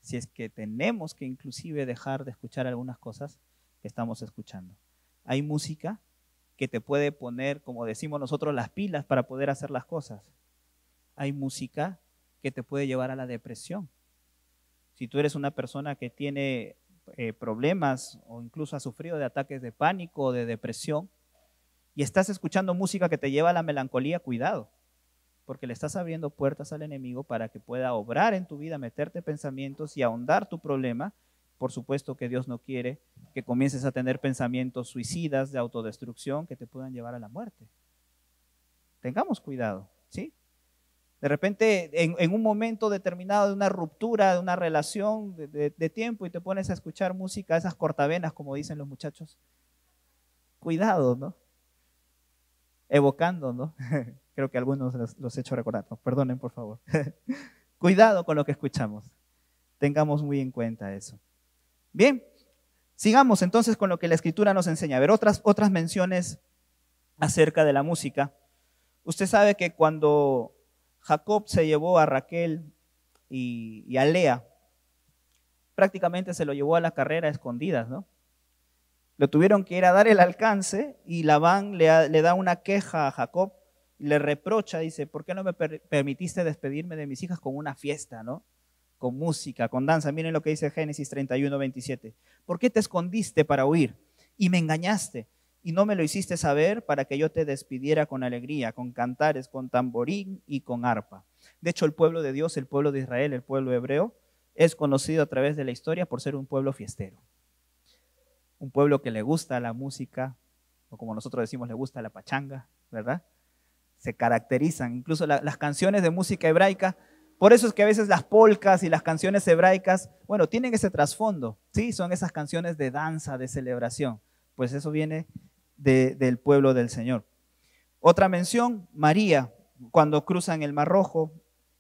si es que tenemos que inclusive dejar de escuchar algunas cosas que estamos escuchando. Hay música que te puede poner, como decimos nosotros, las pilas para poder hacer las cosas. Hay música que te puede llevar a la depresión. Si tú eres una persona que tiene problemas o incluso ha sufrido de ataques de pánico o de depresión y estás escuchando música que te lleva a la melancolía, cuidado, porque le estás abriendo puertas al enemigo para que pueda obrar en tu vida, meterte pensamientos y ahondar tu problema. Por supuesto que Dios no quiere que comiences a tener pensamientos suicidas de autodestrucción que te puedan llevar a la muerte. Tengamos cuidado, ¿sí? De repente, en un momento determinado de una ruptura, de una relación de tiempo, y te pones a escuchar música, esas cortavenas, como dicen los muchachos. Cuidado, ¿no? Evocando, ¿no? Creo que algunos los he hecho recordar. No, perdonen, por favor. Cuidado con lo que escuchamos. Tengamos muy en cuenta eso. Bien, Sigamos entonces con lo que la Escritura nos enseña. A ver, otras menciones acerca de la música. Usted sabe que cuando Jacob se llevó a Raquel y a Lea, prácticamente se lo llevó a la carrera a escondidas, ¿no? Lo tuvieron que ir a dar el alcance y Labán le da una queja a Jacob y le reprocha, dice, ¿por qué no me permitiste despedirme de mis hijas con una fiesta, ¿no? Con música, con danza. Miren lo que dice Génesis 31, 27. ¿Por qué te escondiste para huir y me engañaste y no me lo hiciste saber para que yo te despidiera con alegría, con cantares, con tamborín y con arpa? De hecho, el pueblo de Dios, el pueblo de Israel, el pueblo hebreo, es conocido a través de la historia por ser un pueblo fiestero. Un pueblo que le gusta la música, o como nosotros decimos, le gusta la pachanga, ¿verdad? Se caracterizan, incluso las canciones de música hebraica. Por eso es que a veces las polcas y las canciones hebraicas, bueno, tienen ese trasfondo, ¿sí? Son esas canciones de danza, de celebración. Pues eso viene del pueblo del Señor. Otra mención, María, cuando cruzan el Mar Rojo,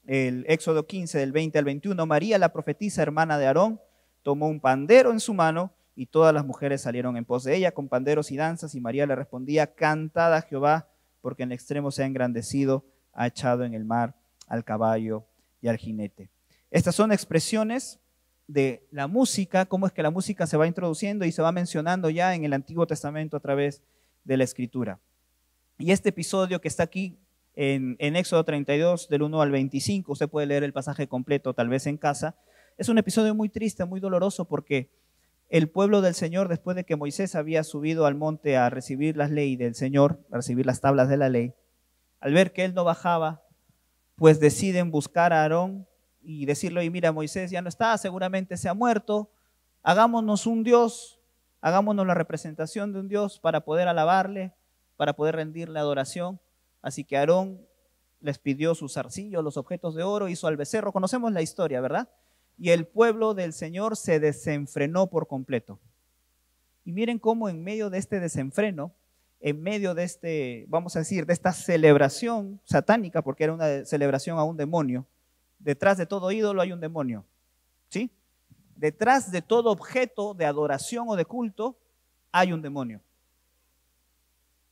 el Éxodo 15, del 20 al 21, María, la profetisa, hermana de Aarón, tomó un pandero en su mano y todas las mujeres salieron en pos de ella con panderos y danzas, y María le respondía, cantad a Jehová, porque en el extremo se ha engrandecido, ha echado en el mar al caballo y al jinete. Estas son expresiones de la música, cómo es que la música se va introduciendo y se va mencionando ya en el Antiguo Testamento a través de la Escritura. Y este episodio que está aquí en Éxodo 32, del 1 al 25, usted puede leer el pasaje completo tal vez en casa, es un episodio muy triste, muy doloroso, porque el pueblo del Señor, después de que Moisés había subido al monte a recibir las leyes del Señor, a recibir las tablas de la ley, al ver que él no bajaba, pues deciden buscar a Aarón y decirle, oye, mira, Moisés ya no está, seguramente se ha muerto, hagámonos un Dios, hagámonos la representación de un Dios para poder alabarle, para poder rendirle adoración. Así que Aarón les pidió sus zarcillos, los objetos de oro, hizo al becerro, conocemos la historia, ¿verdad? Y el pueblo del Señor se desenfrenó por completo. Y miren cómo en medio de este desenfreno, en medio de este, vamos a decir, de esta celebración satánica, porque era una celebración a un demonio, detrás de todo ídolo hay un demonio, ¿sí? Detrás de todo objeto de adoración o de culto hay un demonio,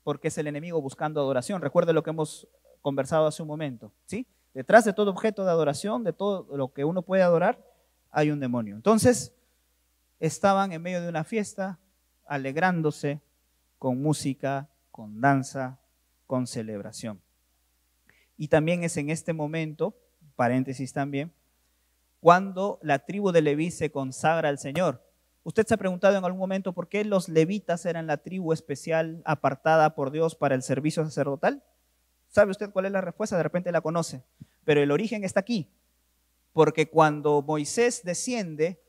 porque es el enemigo buscando adoración. Recuerde lo que hemos conversado hace un momento, ¿sí? Detrás de todo objeto de adoración, de todo lo que uno puede adorar, hay un demonio. Entonces, estaban en medio de una fiesta, alegrándose, con música, con danza, con celebración. Y también es en este momento, paréntesis también, cuando la tribu de Leví se consagra al Señor. ¿Usted se ha preguntado en algún momento por qué los levitas eran la tribu especial apartada por Dios para el servicio sacerdotal? ¿Sabe usted cuál es la respuesta? De repente la conoce, pero el origen está aquí, porque cuando Moisés desciende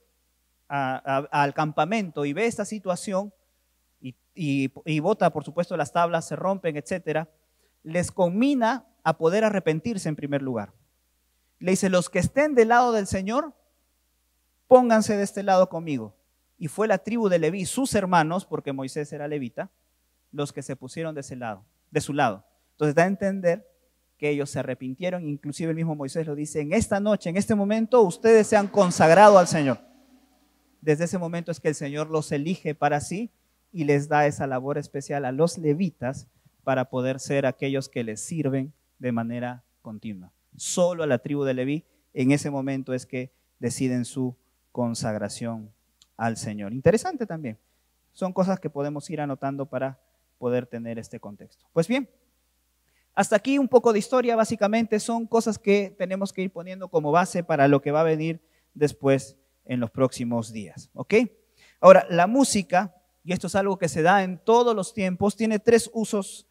al campamento y ve esta situación y bota, por supuesto, las tablas, se rompen, etcétera, les conmina a poder arrepentirse en primer lugar. Le dice, los que estén del lado del Señor, pónganse de este lado conmigo. Y fue la tribu de Leví, sus hermanos, porque Moisés era levita, los que se pusieron de ese lado, de su lado. Entonces da a entender que ellos se arrepintieron, inclusive el mismo Moisés lo dice, en esta noche, en este momento, ustedes se han consagrado al Señor. Desde ese momento es que el Señor los elige para sí y les da esa labor especial a los levitas para poder ser aquellos que les sirven de manera continua. Solo a la tribu de Leví en ese momento es que deciden su consagración al Señor. Interesante también. Son cosas que podemos ir anotando para poder tener este contexto. Pues bien, hasta aquí un poco de historia. Básicamente son cosas que tenemos que ir poniendo como base para lo que va a venir después en los próximos días. ¿Ok? Ahora, la música, y esto es algo que se da en todos los tiempos, tiene tres usos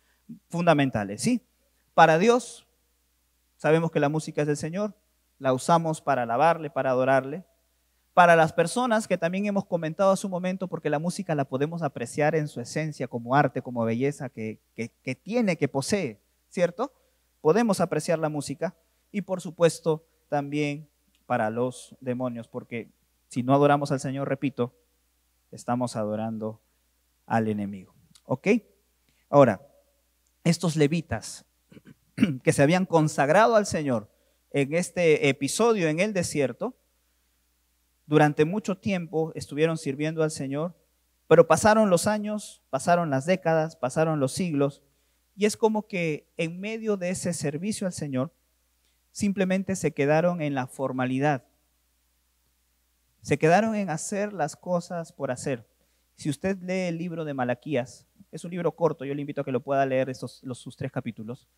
fundamentales, ¿sí? Para Dios, sabemos que la música es del Señor, la usamos para alabarle, para adorarle. Para las personas, que también hemos comentado hace un momento, porque la música la podemos apreciar en su esencia como arte, como belleza que tiene, que posee, ¿cierto? Podemos apreciar la música. Y por supuesto también para los demonios, porque si no adoramos al Señor, repito, estamos adorando al enemigo. ¿Ok? Ahora, estos levitas que se habían consagrado al Señor en este episodio en el desierto, durante mucho tiempo estuvieron sirviendo al Señor Pero pasaron los años, pasaron las décadas, pasaron los siglos, y es como que en medio de ese servicio al Señor, simplemente se quedaron en la formalidad. Se quedaron en hacer las cosas por hacer. Si usted lee el libro de Malaquías, es un libro corto, yo le invito a que lo pueda leer sus 3 capítulos,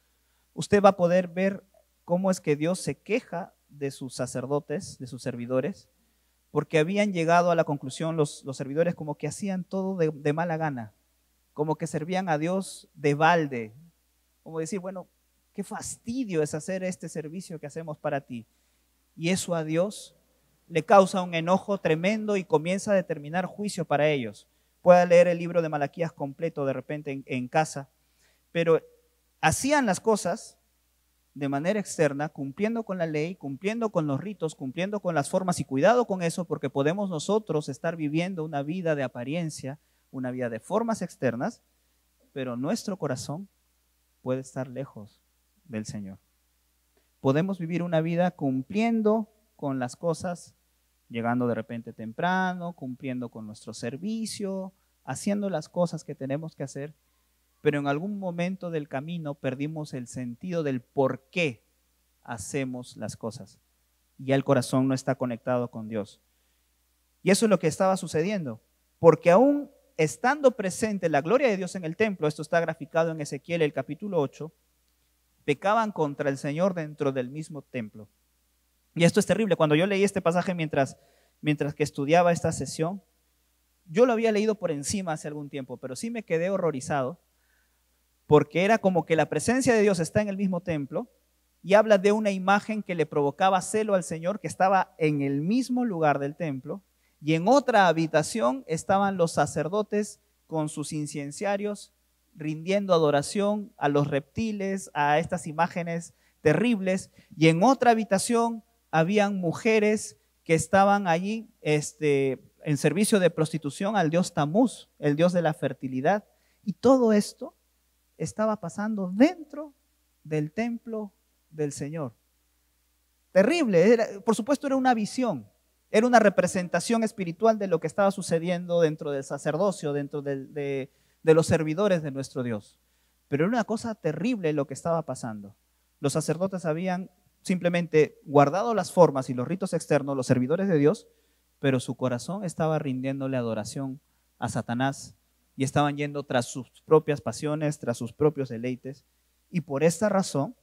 usted va a poder ver cómo es que Dios se queja de sus sacerdotes, de sus servidores, porque habían llegado a la conclusión los servidores como que hacían todo de mala gana, como que servían a Dios de balde, como decir, bueno, qué fastidio es hacer este servicio que hacemos para ti. Y eso a Dios le causa un enojo tremendo y comienza a determinar juicio para ellos. Pueda leer el libro de Malaquías completo de repente en casa, pero hacían las cosas de manera externa, cumpliendo con la ley, cumpliendo con los ritos, cumpliendo con las formas, y cuidado con eso, porque podemos nosotros estar viviendo una vida de apariencia, una vida de formas externas, pero nuestro corazón puede estar lejos del Señor. Podemos vivir una vida cumpliendo con las cosas, llegando de repente temprano, cumpliendo con nuestro servicio, haciendo las cosas que tenemos que hacer, pero en algún momento del camino perdimos el sentido del por qué hacemos las cosas. Y ya el corazón no está conectado con Dios. Y eso es lo que estaba sucediendo, porque aún estando presente la gloria de Dios en el templo, esto está graficado en Ezequiel el capítulo 8, pecaban contra el Señor dentro del mismo templo. Y esto es terrible. Cuando yo leí este pasaje mientras que estudiaba esta sesión, yo lo había leído por encima hace algún tiempo, pero sí me quedé horrorizado, porque era como que la presencia de Dios está en el mismo templo y habla de una imagen que le provocaba celo al Señor, que estaba en el mismo lugar del templo, y en otra habitación estaban los sacerdotes con sus incensarios rindiendo adoración a los reptiles, a estas imágenes terribles, y en otra habitación habían mujeres que estaban allí en servicio de prostitución al dios Tamuz, el dios de la fertilidad, y todo esto estaba pasando dentro del templo del Señor. Terrible, por supuesto era una visión, era una representación espiritual de lo que estaba sucediendo dentro del sacerdocio, dentro de los servidores de nuestro Dios. Pero era una cosa terrible lo que estaba pasando. Los sacerdotes habían simplemente guardado las formas y los ritos externos, los servidores de Dios, pero su corazón estaba rindiéndole adoración a Satanás y estaban yendo tras sus propias pasiones, tras sus propios deleites. Y por esta razón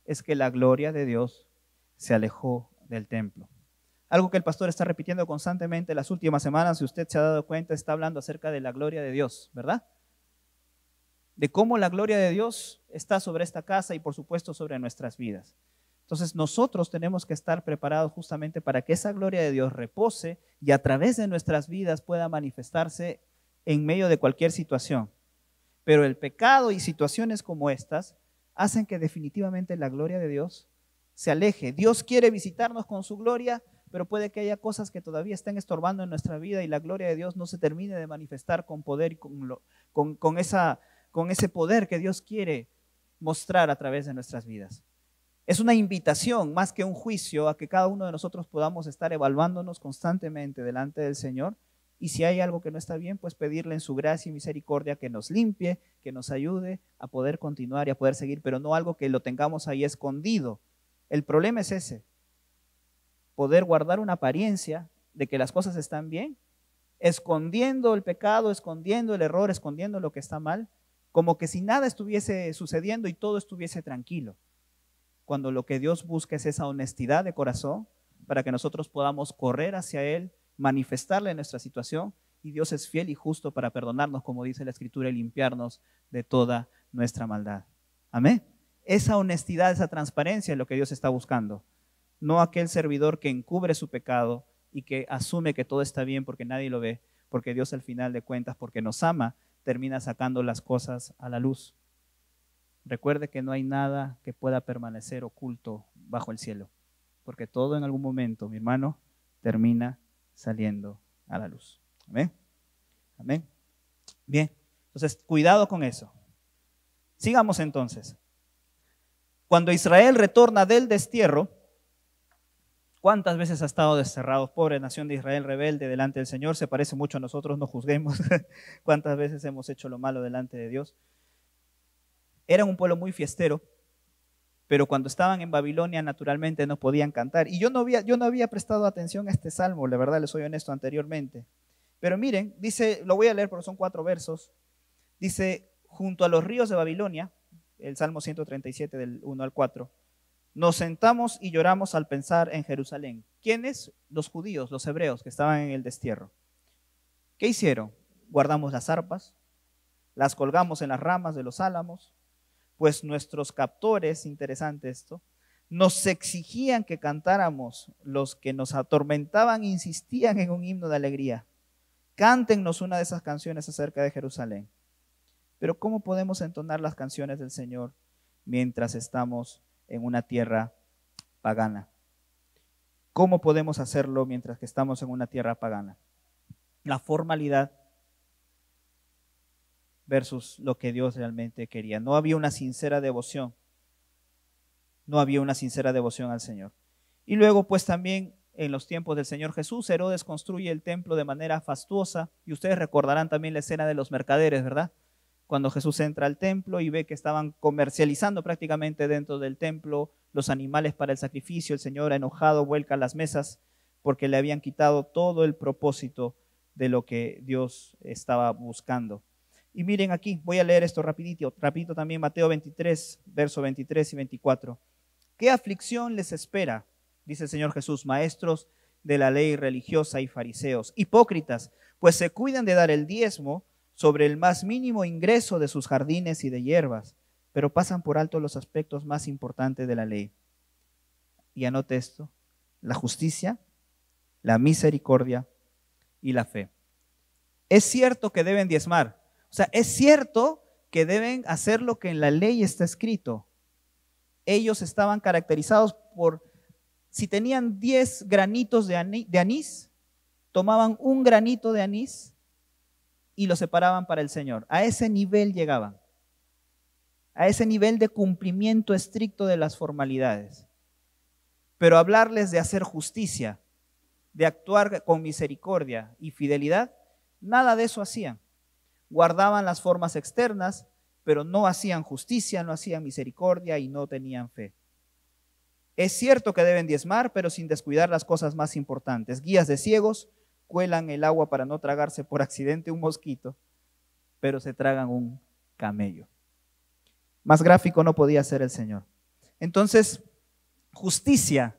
es que la gloria de Dios se alejó del templo. Algo que el pastor está repitiendo constantemente las últimas semanas, si usted se ha dado cuenta, está hablando acerca de la gloria de Dios, ¿verdad? De cómo la gloria de Dios está sobre esta casa y por supuesto sobre nuestras vidas. Entonces nosotros tenemos que estar preparados justamente para que esa gloria de Dios repose y a través de nuestras vidas pueda manifestarse en medio de cualquier situación. Pero el pecado y situaciones como estas hacen que definitivamente la gloria de Dios se aleje. Dios quiere visitarnos con su gloria, pero puede que haya cosas que todavía estén estorbando en nuestra vida y la gloria de Dios no se termine de manifestar con poder y con ese poder que Dios quiere mostrar a través de nuestras vidas. Es una invitación más que un juicio a que cada uno de nosotros podamos estar evaluándonos constantemente delante del Señor, y si hay algo que no está bien, pues pedirle en su gracia y misericordia que nos limpie, que nos ayude a poder continuar y a poder seguir, pero no algo que lo tengamos ahí escondido. El problema es ese, poder guardar una apariencia de que las cosas están bien, escondiendo el pecado, escondiendo el error, escondiendo lo que está mal, como que si nada estuviese sucediendo y todo estuviese tranquilo. Cuando lo que Dios busca es esa honestidad de corazón para que nosotros podamos correr hacia Él, manifestarle nuestra situación, y Dios es fiel y justo para perdonarnos, como dice la Escritura, y limpiarnos de toda nuestra maldad. Amén. Esa honestidad, esa transparencia es lo que Dios está buscando. No aquel servidor que encubre su pecado y que asume que todo está bien porque nadie lo ve, porque Dios al final de cuentas, porque nos ama, termina sacando las cosas a la luz. Recuerde que no hay nada que pueda permanecer oculto bajo el cielo, porque todo en algún momento, mi hermano, termina saliendo a la luz. Amén. Amén. Bien, entonces cuidado con eso. Sigamos entonces. Cuando Israel retorna del destierro, ¿Cuántas veces ha estado desterrado? Pobre nación de Israel rebelde delante del Señor, se parece mucho a nosotros, no juzguemos. ¿Cuántas veces hemos hecho lo malo delante de Dios? Eran un pueblo muy fiestero, pero cuando estaban en Babilonia naturalmente no podían cantar. Y yo no había prestado atención a este salmo, la verdad les soy honesto, anteriormente. Pero miren, dice, lo voy a leer porque son 4 versos. Dice, junto a los ríos de Babilonia, el Salmo 137 del 1 al 4, nos sentamos y lloramos al pensar en Jerusalén. ¿Quiénes? Los judíos, los hebreos que estaban en el destierro. ¿Qué hicieron? Guardamos las arpas, las colgamos en las ramas de los álamos, pues nuestros captores, interesante esto, nos exigían que cantáramos. Los que nos atormentaban insistían en un himno de alegría. Cántennos una de esas canciones acerca de Jerusalén. Pero ¿cómo podemos entonar las canciones del Señor mientras estamos en una tierra pagana? ¿Cómo podemos hacerlo mientras que estamos en una tierra pagana? La formalidad versus lo que Dios realmente quería. No había una sincera devoción. No había una sincera devoción al Señor. Y luego, pues también en los tiempos del Señor Jesús, Herodes construye el templo de manera fastuosa. Y ustedes recordarán también la escena de los mercaderes, ¿verdad? Cuando Jesús entra al templo y ve que estaban comercializando prácticamente dentro del templo los animales para el sacrificio, el Señor enojado vuelca las mesas porque le habían quitado todo el propósito de lo que Dios estaba buscando. Y miren aquí, voy a leer esto rapidito también, Mateo 23, verso 23 y 24. ¿Qué aflicción les espera? Dice el Señor Jesús, maestros de la ley religiosa y fariseos, hipócritas, pues se cuidan de dar el diezmo sobre el más mínimo ingreso de sus jardines y de hierbas, pero pasan por alto los aspectos más importantes de la ley. Y anote esto, la justicia, la misericordia y la fe. Es cierto que deben diezmar, o sea, es cierto que deben hacer lo que en la ley está escrito. Ellos estaban caracterizados por, si tenían 10 granitos de anís, tomaban un granito de anís y lo separaban para el Señor. A ese nivel llegaban, a ese nivel de cumplimiento estricto de las formalidades. Pero hablarles de hacer justicia, de actuar con misericordia y fidelidad, nada de eso hacían. Guardaban las formas externas, pero no hacían justicia, no hacían misericordia y no tenían fe. Es cierto que deben diezmar, pero sin descuidar las cosas más importantes. Guías de ciegos cuelan el agua para no tragarse por accidente un mosquito, pero se tragan un camello. Más gráfico no podía ser el Señor. Entonces, justicia,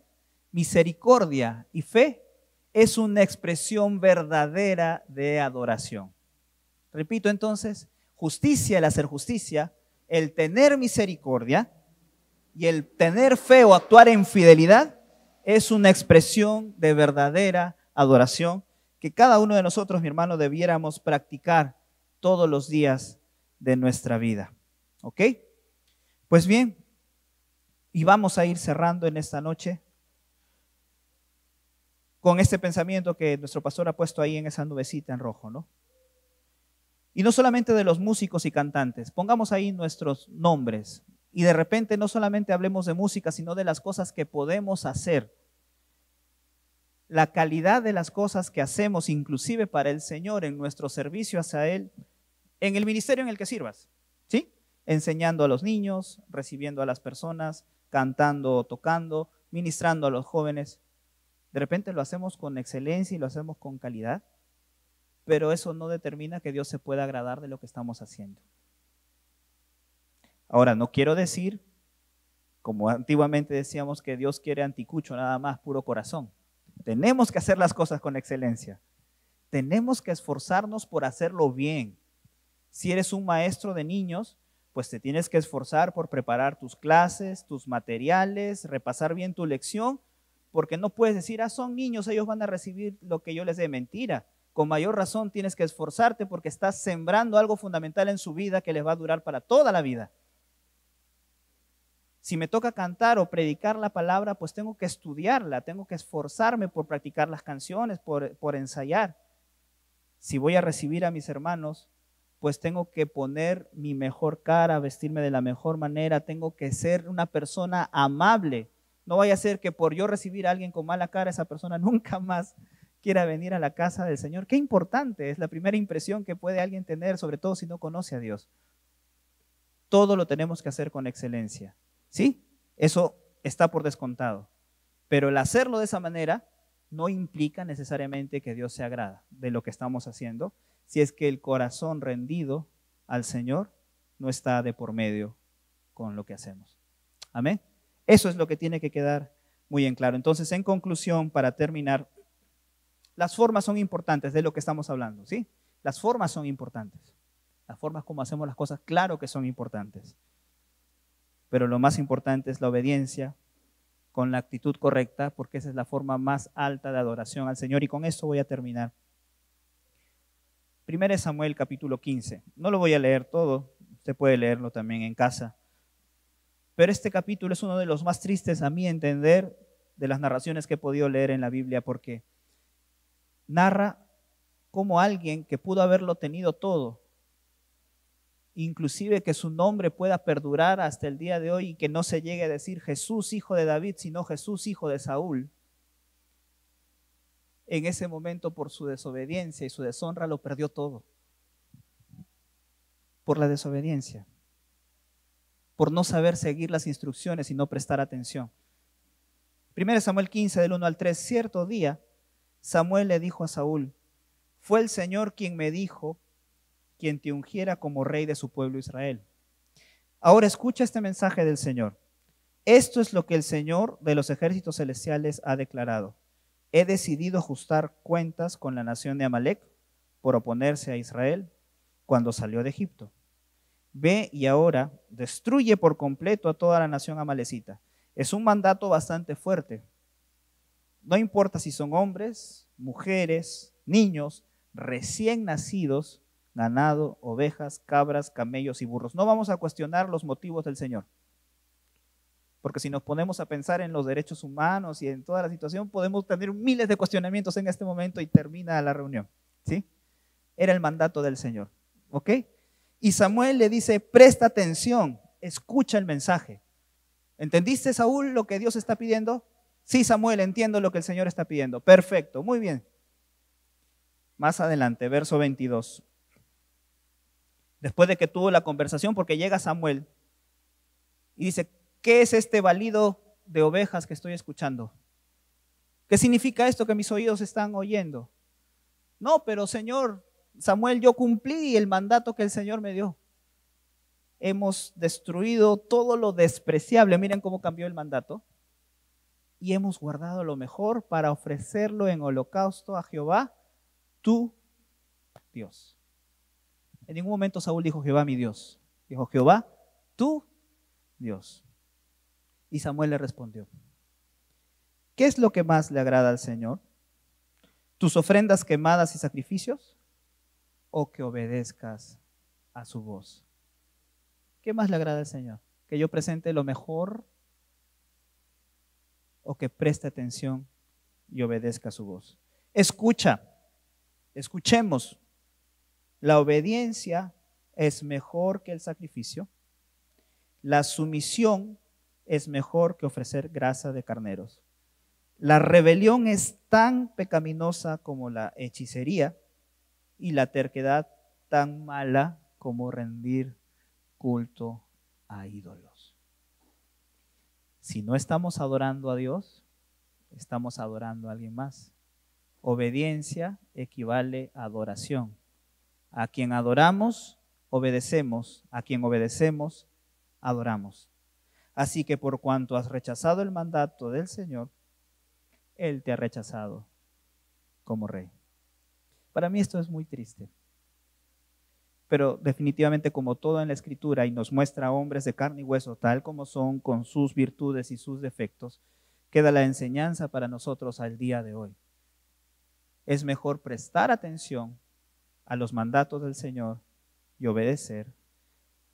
misericordia y fe es una expresión verdadera de adoración. Repito entonces, justicia, el hacer justicia, el tener misericordia y el tener fe o actuar en fidelidad es una expresión de verdadera adoración que cada uno de nosotros, mi hermano, debiéramos practicar todos los días de nuestra vida. ¿Ok? Pues bien, y vamos a ir cerrando en esta noche con este pensamiento que nuestro pastor ha puesto ahí en esa nubecita en rojo, ¿no? Y no solamente de los músicos y cantantes, pongamos ahí nuestros nombres y de repente no solamente hablemos de música, sino de las cosas que podemos hacer. La calidad de las cosas que hacemos, inclusive para el Señor, en nuestro servicio hacia Él, en el ministerio en el que sirvas, ¿sí? Enseñando a los niños, recibiendo a las personas, cantando, tocando, ministrando a los jóvenes. De repente lo hacemos con excelencia y lo hacemos con calidad, pero eso no determina que Dios se pueda agradar de lo que estamos haciendo. Ahora, no quiero decir, como antiguamente decíamos, que Dios quiere anticucho, nada más, puro corazón. Tenemos que hacer las cosas con excelencia. Tenemos que esforzarnos por hacerlo bien. Si eres un maestro de niños, pues te tienes que esforzar por preparar tus clases, tus materiales, repasar bien tu lección, porque no puedes decir, son niños, ellos van a recibir lo que yo les dé. Mentira. Con mayor razón tienes que esforzarte porque estás sembrando algo fundamental en su vida que les va a durar para toda la vida. Si me toca cantar o predicar la palabra, pues tengo que estudiarla, tengo que esforzarme por practicar las canciones, por ensayar. Si voy a recibir a mis hermanos, pues tengo que poner mi mejor cara, vestirme de la mejor manera, tengo que ser una persona amable. No vaya a ser que por yo recibir a alguien con mala cara, esa persona nunca más quiera venir a la casa del Señor. Qué importante es la primera impresión que puede alguien tener, sobre todo si no conoce a Dios. Todo lo tenemos que hacer con excelencia, ¿sí? Eso está por descontado. Pero el hacerlo de esa manera no implica necesariamente que Dios se agrada de lo que estamos haciendo, si es que el corazón rendido al Señor no está de por medio con lo que hacemos. Amén. Eso es lo que tiene que quedar muy en claro. Entonces, en conclusión, para terminar, las formas son importantes de lo que estamos hablando, ¿sí? Las formas son importantes. Las formas como hacemos las cosas, claro que son importantes. Pero lo más importante es la obediencia con la actitud correcta, porque esa es la forma más alta de adoración al Señor. Y con esto voy a terminar. 1 Samuel capítulo 15. No lo voy a leer todo, usted puede leerlo también en casa. Pero este capítulo es uno de los más tristes a mi entender de las narraciones que he podido leer en la Biblia, porque narra cómo alguien que pudo haberlo tenido todo, inclusive que su nombre pueda perdurar hasta el día de hoy y que no se llegue a decir Jesús hijo de David, sino Jesús hijo de Saúl, en ese momento por su desobediencia y su deshonra lo perdió todo. Por la desobediencia, por no saber seguir las instrucciones y no prestar atención. 1 Samuel 15 del 1 al 3, cierto día Samuel le dijo a Saúl, fue el Señor quien me dijo, quien te ungiera como rey de su pueblo Israel. Ahora escucha este mensaje del Señor. Esto es lo que el Señor de los ejércitos celestiales ha declarado. He decidido ajustar cuentas con la nación de Amalec por oponerse a Israel cuando salió de Egipto. Ve y ahora destruye por completo a toda la nación amalecita. Es un mandato bastante fuerte. No importa si son hombres, mujeres, niños, recién nacidos, ganado, ovejas, cabras, camellos y burros. No vamos a cuestionar los motivos del Señor. Porque si nos ponemos a pensar en los derechos humanos y en toda la situación, podemos tener miles de cuestionamientos en este momento y termina la reunión, ¿sí? Era el mandato del Señor, ¿ok? Y Samuel le dice, presta atención, escucha el mensaje. ¿Entendiste, Saúl, lo que Dios está pidiendo? Sí, Samuel, entiendo lo que el Señor está pidiendo. Perfecto, muy bien. Más adelante, verso 22. Después de que tuvo la conversación, porque llega Samuel y dice, ¿qué es este balido de ovejas que estoy escuchando? ¿Qué significa esto que mis oídos están oyendo? No, pero Señor, Samuel, yo cumplí el mandato que el Señor me dio. Hemos destruido todo lo despreciable. Miren cómo cambió el mandato. Y hemos guardado lo mejor para ofrecerlo en holocausto a Jehová, tu Dios. En ningún momento Saúl dijo Jehová mi Dios. Dijo Jehová, tu Dios. Y Samuel le respondió, ¿qué es lo que más le agrada al Señor? ¿Tus ofrendas quemadas y sacrificios? ¿O que obedezcas a su voz? ¿Qué más le agrada al Señor? ¿Que yo presente lo mejor o que preste atención y obedezca a su voz? Escuchemos. La obediencia es mejor que el sacrificio. La sumisión es mejor que ofrecer grasa de carneros. La rebelión es tan pecaminosa como la hechicería y la terquedad tan mala como rendir culto a ídolos. Si no estamos adorando a Dios, estamos adorando a alguien más. Obediencia equivale a adoración. A quien adoramos, obedecemos. A quien obedecemos, adoramos. Así que por cuanto has rechazado el mandato del Señor, Él te ha rechazado como rey. Para mí esto es muy triste. Pero definitivamente, como todo en la Escritura, y nos muestra a hombres de carne y hueso tal como son, con sus virtudes y sus defectos, queda la enseñanza para nosotros al día de hoy. Es mejor prestar atención a los mandatos del Señor y obedecer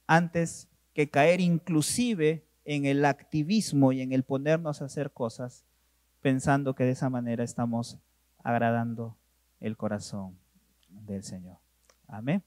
antes que caer inclusive en el activismo y en el ponernos a hacer cosas pensando que de esa manera estamos agradando el corazón del Señor. Amén.